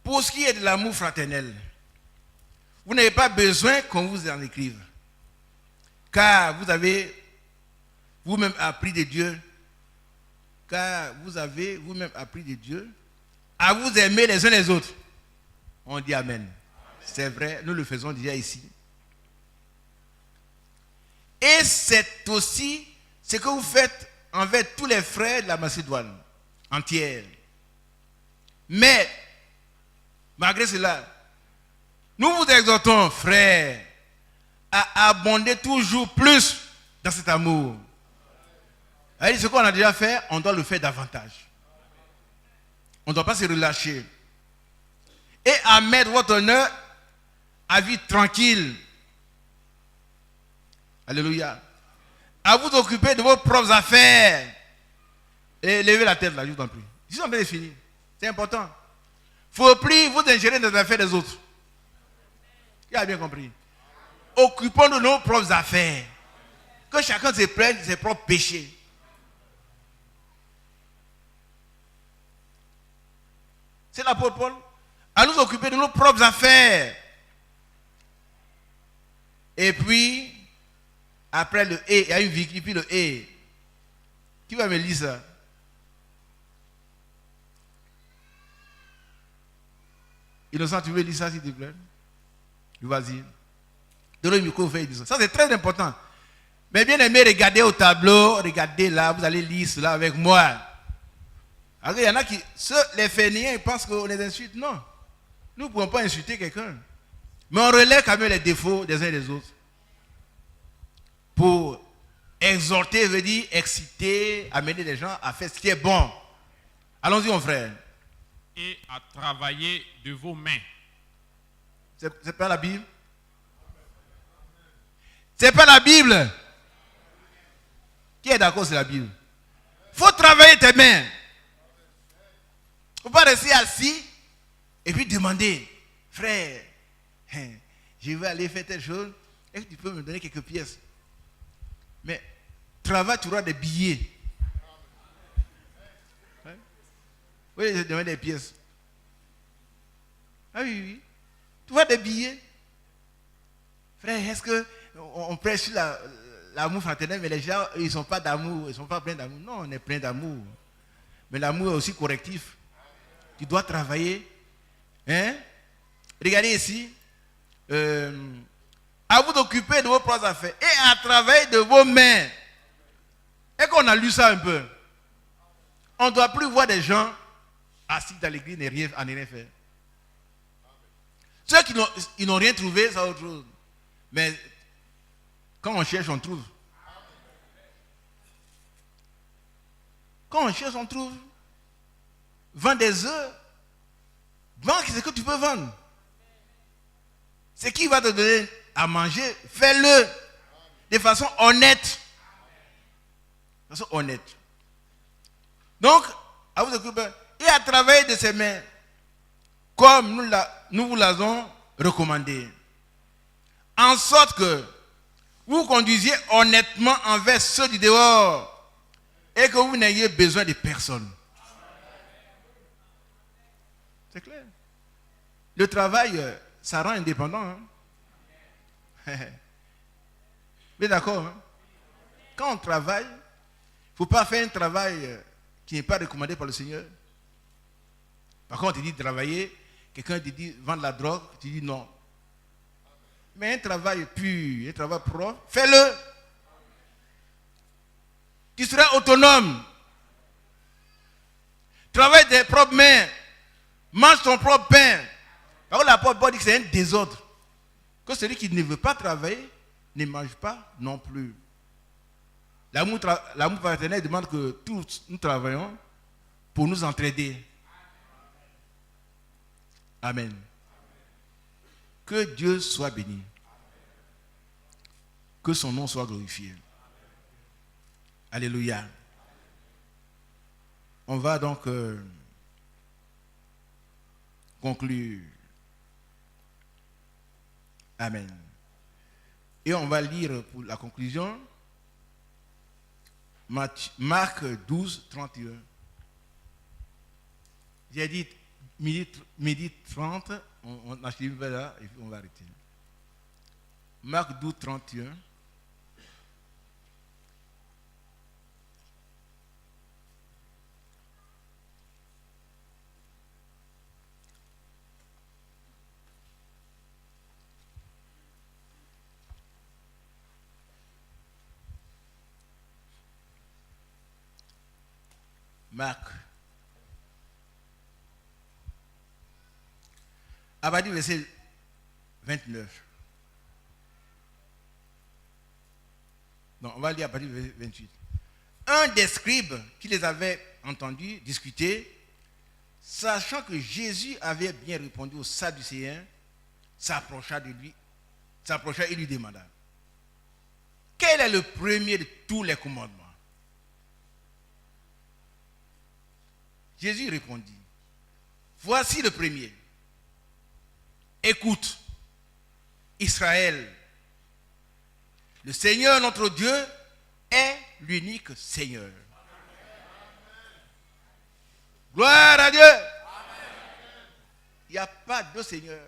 Pour ce qui est de l'amour fraternel, vous n'avez pas besoin qu'on vous en écrive. Car vous avez vous-même appris de Dieu. Car vous avez vous-même appris de Dieu à vous aimer les uns les autres. On dit Amen. C'est vrai, nous le faisons déjà ici. Et c'est aussi ce que vous faites envers tous les frères de la Macédoine entière. Mais, malgré cela, nous vous exhortons, frères, à abonder toujours plus dans cet amour. Alors, ce qu'on a déjà fait, on doit le faire davantage. On ne doit pas se relâcher. Et à mettre votre honneur à vie tranquille. Alléluia. À vous occuper de vos propres affaires. Et levez la tête là, je vous en prie. Je suis en train de finir. C'est important. Il ne faut plus vous ingérer dans les affaires des autres. Qui a bien compris? Occupons de nos propres affaires. Que chacun se prenne de ses propres péchés. C'est l'apôtre Paul. À nous occuper de nos propres affaires. Et puis, après le et, il y a une virgule, puis le et. Qui va me lire ça? Innocent, tu veux lire ça s'il te plaît? Vas-y. Donne le micro, fais ça. Ça c'est très important. Mais bien aimé, regardez au tableau, regardez là, vous allez lire cela avec moi. Alors, il y en a qui, les fainéants, ils pensent qu'on les insulte. Non. Nous ne pouvons pas insulter quelqu'un. Mais on relève quand même les défauts des uns et des autres. Pour exhorter, veut dire exciter, amener les gens à faire ce qui est bon. Allons-y, mon frère. Et à travailler de vos mains. C'est pas la Bible? C'est pas la Bible? Qui est d'accord sur la Bible? Il faut travailler tes mains. Il ne faut pas rester assis et puis demander, frère, je vais aller faire telle chose, est-ce que tu peux me donner quelques pièces? Mais travaille, tu auras des billets. Oui, je demande des pièces. Ah oui, oui. Tu vois des billets. Frère, est-ce qu'on prêche sur l'amour fraternel, mais les gens, ils ne sont pas d'amour, ils ne sont pas pleins d'amour. Non, on est plein d'amour. Mais l'amour est aussi correctif. Tu dois travailler. Hein? Regardez ici. À vous d'occuper de vos propres affaires et à travailler de vos mains. Et qu'on a lu ça un peu. On ne doit plus voir des gens assis dans l'église et rien faire. Ceux qui n'ont rien trouvé, c'est autre chose. Mais quand on cherche, on trouve. Quand on cherche, on trouve. Vends des œufs. Vends ce que tu peux vendre. Ce qui va te donner à manger, fais-le de façon honnête. De façon honnête. Donc, à vous occuper et à travailler de ses mains, comme nous vous l'avons recommandé. En sorte que vous conduisiez honnêtement envers ceux du dehors et que vous n'ayez besoin de personne. C'est clair. Le travail, ça rend indépendant. Hein? Mais d'accord. Hein? Quand on travaille, il ne faut pas faire un travail qui n'est pas recommandé par le Seigneur. Par contre, on te dit de travailler, quelqu'un te dit vendre la drogue, tu dis non. Mais un travail pur, un travail propre, fais-le. Tu seras autonome. Travaille tes propres mains. Mange ton propre pain. Par contre, l'apôtre Paul dit que c'est un désordre. Que celui qui ne veut pas travailler ne mange pas non plus. L'amour fraternel demande que tous nous travaillons pour nous entraider. Amen. Que Dieu soit béni. Que son nom soit glorifié. Alléluia. On va donc conclure. Amen. Et on va lire pour la conclusion Marc 12, 31. J'ai dit midi 30, on achève là et puis on va arrêter. Marc 12, 31. Marc. À partir du verset 29. Non, on va lire à partir du verset 28. Un des scribes qui les avait entendus discuter, sachant que Jésus avait bien répondu aux Sadducéens, s'approcha et lui demanda: quel est le premier de tous les commandements? Jésus répondit: voici le premier. Écoute, Israël, le Seigneur notre Dieu est l'unique Seigneur. Gloire à Dieu. Il n'y a pas de Seigneur.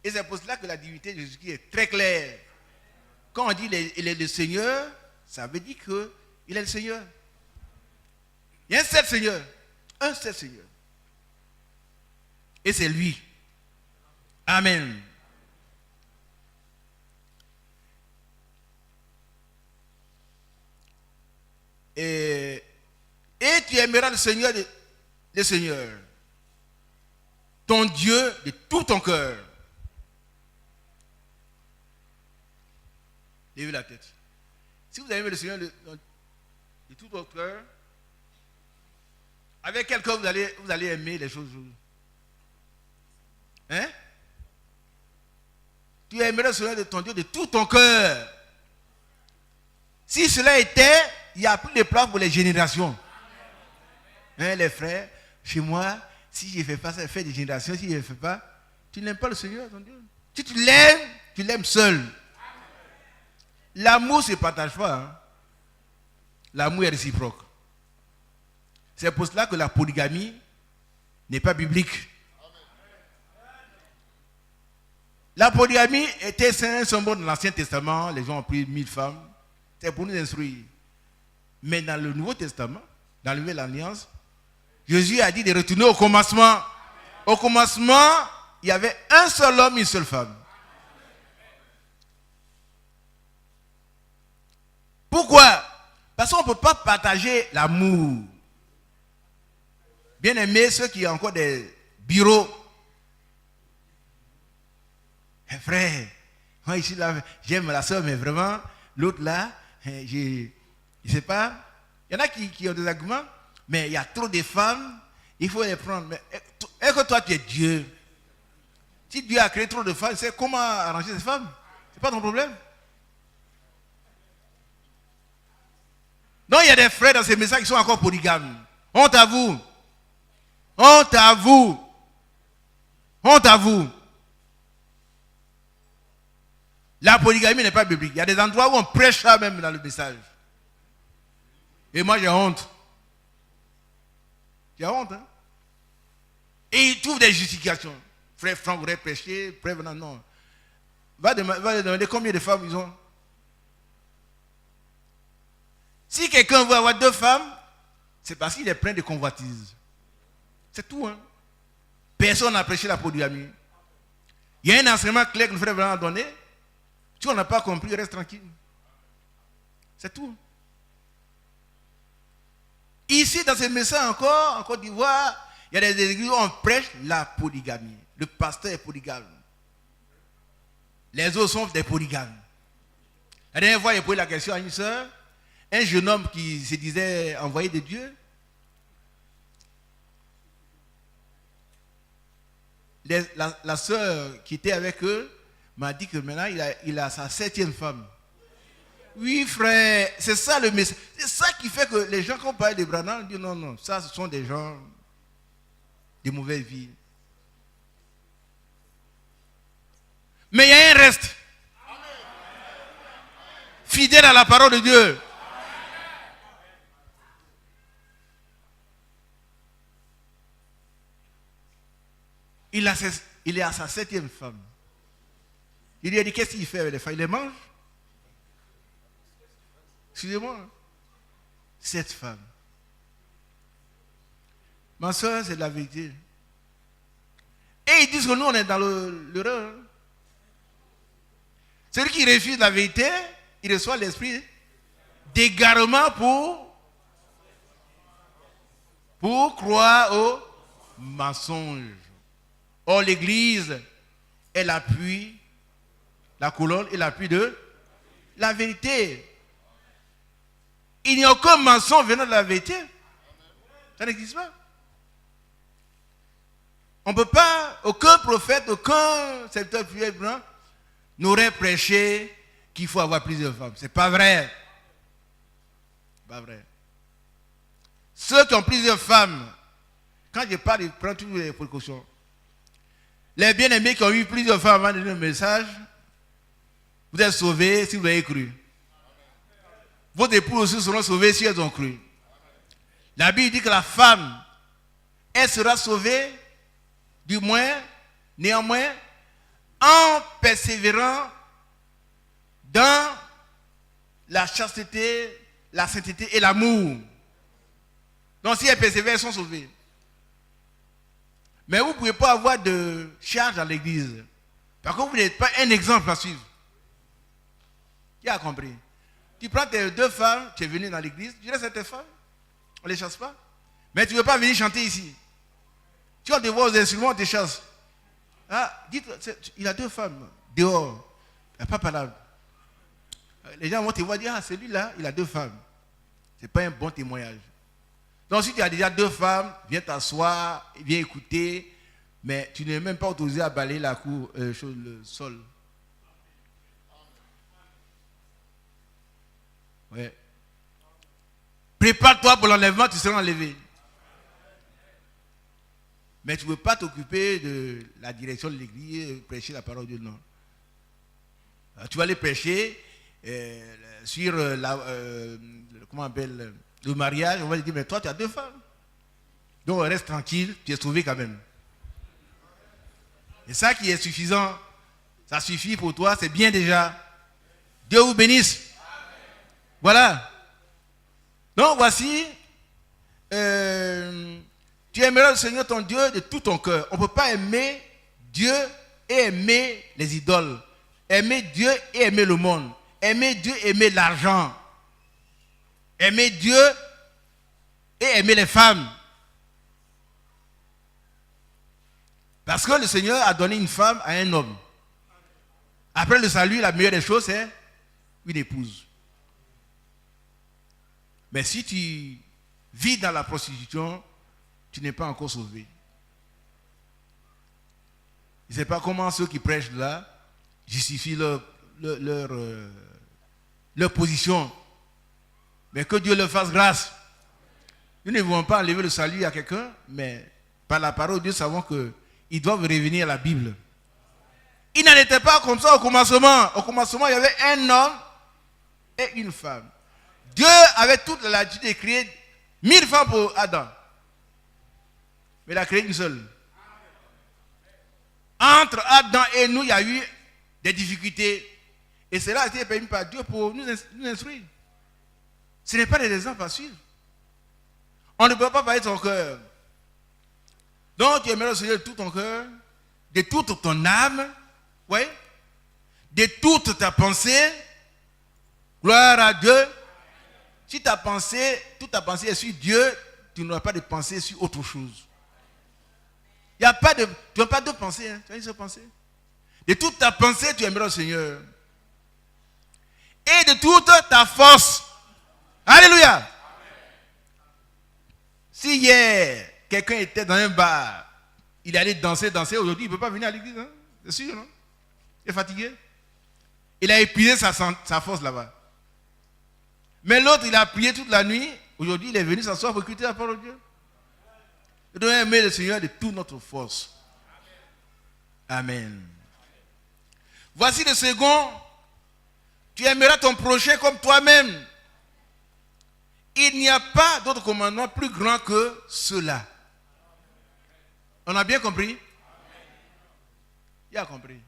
Et c'est pour cela que la divinité de Jésus-Christ est très claire. Quand on dit il est le Seigneur, ça veut dire qu'il est le Seigneur. Il y a un seul Seigneur. Un seul Seigneur. Et c'est lui. Amen. Et tu aimeras le Seigneur, ton Dieu de tout ton cœur. Levez la tête. Si vous aimez le Seigneur de tout votre cœur, avec quel cœur vous allez aimer les choses? Hein? Tu aimerais le Seigneur de ton Dieu de tout ton cœur. Si cela était, il n'y a plus de place pour les générations. Hein, les frères, chez moi, si je ne fais pas ça, fait des générations, si je ne fais pas, tu n'aimes pas le Seigneur, ton Dieu. Si tu l'aimes seul. L'amour ne se partage pas. Hein. L'amour est réciproque. C'est pour cela que la polygamie n'est pas biblique. La polygamie était un symbole dans l'Ancien Testament. Les gens ont pris 1000 femmes. C'est pour nous instruire. Mais dans le Nouveau Testament, dans la Nouvelle Alliance, Jésus a dit de retourner au commencement. Au commencement, il y avait un seul homme, une seule femme. Pourquoi? Parce qu'on ne peut pas partager l'amour. Bien aimé, ceux qui ont encore des bureaux. Frère, moi ici là, j'aime la soeur, mais vraiment, l'autre là, je ne sais pas. Il y en a qui ont des arguments, mais il y a trop de femmes, il faut les prendre. Mais est-ce que toi tu es Dieu? Si Dieu a créé trop de femmes, c'est comment arranger ces femmes? Ce n'est pas ton problème. Non, il y a des frères dans ces messages qui sont encore polygames. Honte à vous. Honte à vous. Honte à vous. La polygamie n'est pas biblique. Il y a des endroits où on prêche ça même dans le message. Et moi j'ai honte. J'ai honte. Hein? Et ils trouvent des justifications. Frère Franck voudrait prêcher. Frère Venant, non. Va demander combien de femmes ils ont. Si quelqu'un veut avoir 2 femmes, c'est parce qu'il est plein de convoitises. C'est tout. Hein? Personne n'a prêché la polygamie. Il y a un enseignement clair que le frère Venant a donné. Si on n'a pas compris, reste tranquille. C'est tout. Ici, dans ce message encore, en Côte d'Ivoire, il y a des églises où on prêche la polygamie. Le pasteur est polygame. Les autres sont des polygames. La dernière fois, il posé la question à une soeur, un jeune homme qui se disait envoyé de Dieu. La soeur qui était avec eux m'a dit que maintenant il a sa 7e femme. Oui, frère, c'est ça le message. C'est ça qui fait que les gens, quand on parle de Branham, disent non, ça, ce sont des gens. de mauvaises vies. Mais il y a un reste. Fidèle à la parole de Dieu. Il est à sa 7e femme. Il lui a dit, qu'est-ce qu'il fait avec les femmes? Il les mange? Excusez-moi. 7 femmes. Ma soeur, c'est de la vérité. Et ils disent que nous, on est dans l'erreur. Celui qui refuse la vérité, il reçoit l'esprit d'égarement pour croire au mensonge. Or, l'Église est l'appui, la colonne et l'appui de la vérité. Il n'y a aucun mensonge venant de la vérité. Ça n'existe pas. On ne peut pas, aucun prophète, aucun serviteur public n'aurait prêché qu'il faut avoir plusieurs femmes. Ce n'est pas vrai. Pas vrai. Ceux qui ont plusieurs femmes, quand je parle, ils prennent toutes les précautions. Les bien-aimés qui ont eu plusieurs femmes avant de donner un message, vous êtes sauvés si vous avez cru. Vos époux aussi seront sauvés si elles ont cru. La Bible dit que la femme, elle sera sauvée, du moins, néanmoins, en persévérant dans la chasteté, la sainteté et l'amour. Donc si elles persévèrent, elles sont sauvées. Mais vous ne pouvez pas avoir de charge dans l'église. Par contre, vous n'êtes pas un exemple à suivre. Qui a compris? Tu prends tes 2 femmes, tu es venu dans l'église, tu restes avec tes femmes. On ne les chasse pas. Mais tu ne veux pas venir chanter ici. Tu as des voix aux instruments, on te chasse. Ah, dites, il a 2 femmes dehors. Il n'y a pas parlable. Les gens vont te voir dire, ah, celui-là, il a 2 femmes. Ce n'est pas un bon témoignage. Donc si tu as déjà 2 femmes, viens t'asseoir, viens écouter, mais tu n'es même pas autorisé à balayer la cour, le sol. Ouais. Prépare-toi pour l'enlèvement, tu seras enlevé. Mais tu ne veux pas t'occuper de la direction de l'église, prêcher la parole de Dieu, non. Tu vas aller prêcher sur comment on appelle, le mariage, on va te dire, mais toi tu as 2 femmes. Donc reste tranquille, tu es sauvé quand même. Et ça qui est suffisant, ça suffit pour toi, c'est bien déjà. Dieu vous bénisse. Voilà. Donc voici, tu aimeras le Seigneur ton Dieu de tout ton cœur. On ne peut pas aimer Dieu et aimer les idoles. Aimer Dieu et aimer le monde. Aimer Dieu et aimer l'argent. Aimer Dieu et aimer les femmes. Parce que le Seigneur a donné une femme à un homme. Après le salut, la meilleure des choses, c'est une épouse. Mais si tu vis dans la prostitution, tu n'es pas encore sauvé. Je ne sais pas comment ceux qui prêchent là justifient leur position. Mais que Dieu leur fasse grâce. Nous ne voulons pas enlever le salut à quelqu'un, mais par la parole de Dieu, nous savons qu'ils doivent revenir à la Bible. Il n'en était pas comme ça au commencement. Au commencement, il y avait un homme et une femme. Dieu avait toute la latitude de créer 1000 femmes pour Adam. Mais il a créé une seule. Entre Adam et nous, il y a eu des difficultés. Et cela a été permis par Dieu pour nous instruire. Ce n'est pas des exemples à suivre. On ne peut pas parler de son cœur. Donc tu aimeras le Seigneur de tout ton cœur, de toute ton âme, oui, de toute ta pensée. Gloire à Dieu. Si ta pensée, toute ta pensée est sur Dieu, tu n'auras pas de pensée sur autre chose. Il n'y a pas de, tu n'as pas de pensée, hein? Tu as une seule pensée. De toute ta pensée, tu aimeras le Seigneur. Et de toute ta force. Alléluia. Amen. Si hier, quelqu'un était dans un bar, il allait danser, aujourd'hui, il ne peut pas venir à l'église. Hein? C'est sûr, non? Il est fatigué. Il a épuisé sa force là-bas. Mais l'autre, il a prié toute la nuit. Aujourd'hui, il est venu s'asseoir pour écouter la parole de Dieu. Nous devons aimer le Seigneur de toute notre force. Amen. Voici le second. Tu aimeras ton prochain comme toi-même. Il n'y a pas d'autre commandement plus grand que cela. On a bien compris? Il a compris.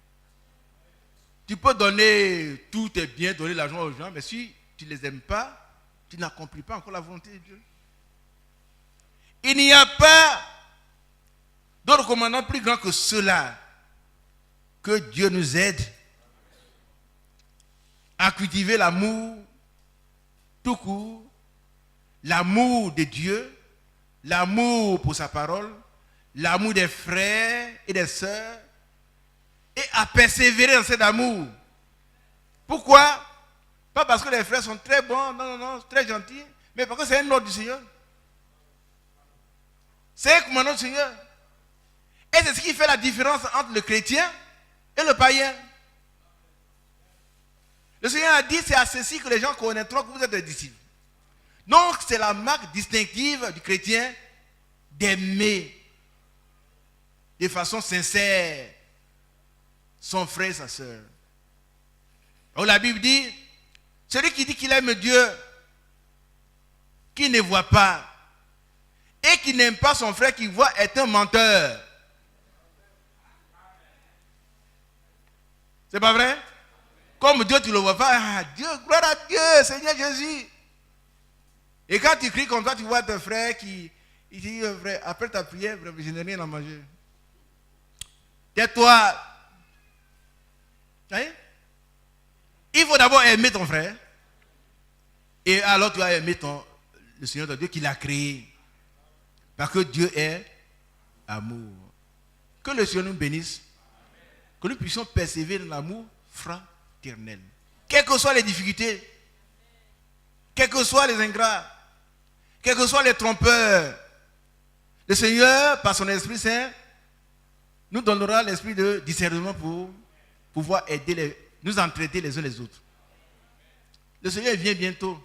Tu peux donner tous tes biens, donner l'argent aux gens, mais si tu ne les aimes pas, tu n'accomplis pas encore la volonté de Dieu. Il n'y a pas d'autre commandement plus grand que cela. Que Dieu nous aide à cultiver l'amour tout court, l'amour de Dieu, l'amour pour sa parole, l'amour des frères et des sœurs, et à persévérer dans cet amour. Pourquoi? Pas parce que les frères sont très bons, non, très gentils, mais parce que c'est un ordre du Seigneur. C'est un commandement du Seigneur. Et c'est ce qui fait la différence entre le chrétien et le païen. Le Seigneur a dit, c'est à ceci que les gens connaîtront que vous êtes des disciples. Donc, c'est la marque distinctive du chrétien d'aimer de façon sincère son frère et sa soeur. Alors, la Bible dit, celui qui dit qu'il aime Dieu, qui ne voit pas, et qui n'aime pas son frère qui voit, est un menteur. C'est pas vrai? Comme Dieu, tu ne le vois pas. Ah, Dieu, gloire à Dieu, Seigneur Jésus. Et quand tu cries comme ça, tu vois ton frère qui il dit, frère, après ta prière, je n'ai rien à manger. Tais-toi. Hein? Il faut d'abord aimer ton frère. Et alors tu vas aimer le Seigneur de Dieu qui l'a créé. Parce que Dieu est amour. Que le Seigneur nous bénisse. Que nous puissions persévérer dans l'amour fraternel. Quelles que soient les difficultés, quels que soient les ingrats, quels que soient les trompeurs, le Seigneur, par son Esprit Saint, nous donnera l'esprit de discernement pour pouvoir aider nous entraider les uns les autres. Le Seigneur vient bientôt.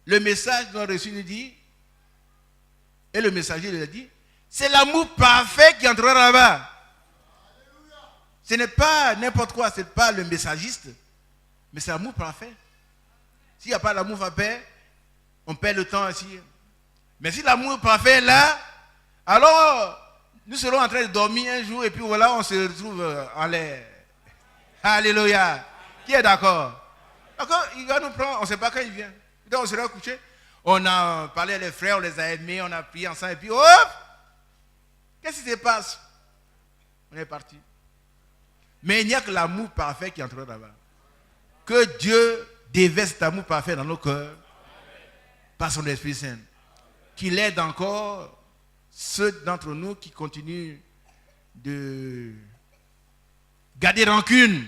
Le message que nous avons reçu nous dit, et le messager lui a dit, c'est l'amour parfait qui entrera là-bas. Ce n'est pas n'importe quoi, ce n'est pas le messagiste, mais c'est l'amour parfait. S'il n'y a pas l'amour parfait, on perd le temps ici. Mais si l'amour parfait est là, alors nous serons en train de dormir un jour et puis voilà, on se retrouve en l'air. Alléluia. Qui est d'accord? D'accord, il va nous prendre, on ne sait pas quand il vient. Donc on sera couché, on a parlé à les frères, on les a aimés, on a prié ensemble et puis hop! Qu'est-ce qui se passe? On est parti. Mais il n'y a que l'amour parfait qui entrera là-bas. Que Dieu déverse cet amour parfait dans nos cœurs par son Esprit Saint. Qu'il aide encore ceux d'entre nous qui continuent de garder rancune.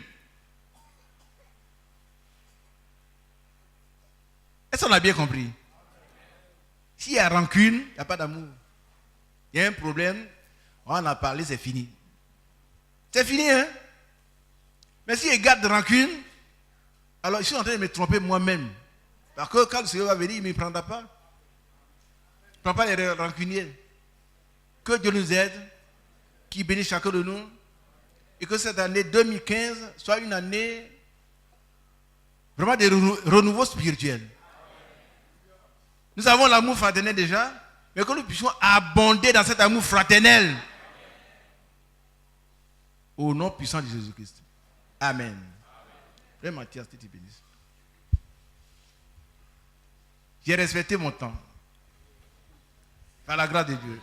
Est-ce qu'on a bien compris? S'il y a rancune, il n'y a pas d'amour. Il y a un problème, on en a parlé, c'est fini. C'est fini, hein? Mais s'il garde rancune, alors je suis en train de me tromper moi-même. Parce que quand le Seigneur va venir, il ne me prendra pas. Il ne prend pas les rancuniers. Que Dieu nous aide, qu'il bénisse chacun de nous, et que cette année 2015 soit une année vraiment de renouveau spirituel. Nous avons l'amour fraternel déjà, mais que nous puissions abonder dans cet amour fraternel. Au nom puissant de Jésus-Christ. Amen. Frère Mathias, que tu bénisses. J'ai respecté mon temps. Par la grâce de Dieu.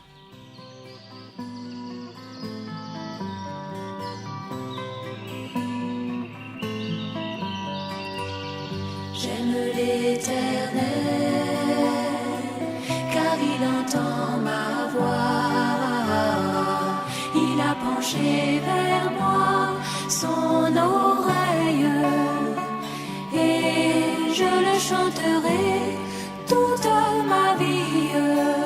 J'aime l'Éternel, car il entend ma voix. Il a penché vers moi son oreille, et je le chanterai toute ma vie.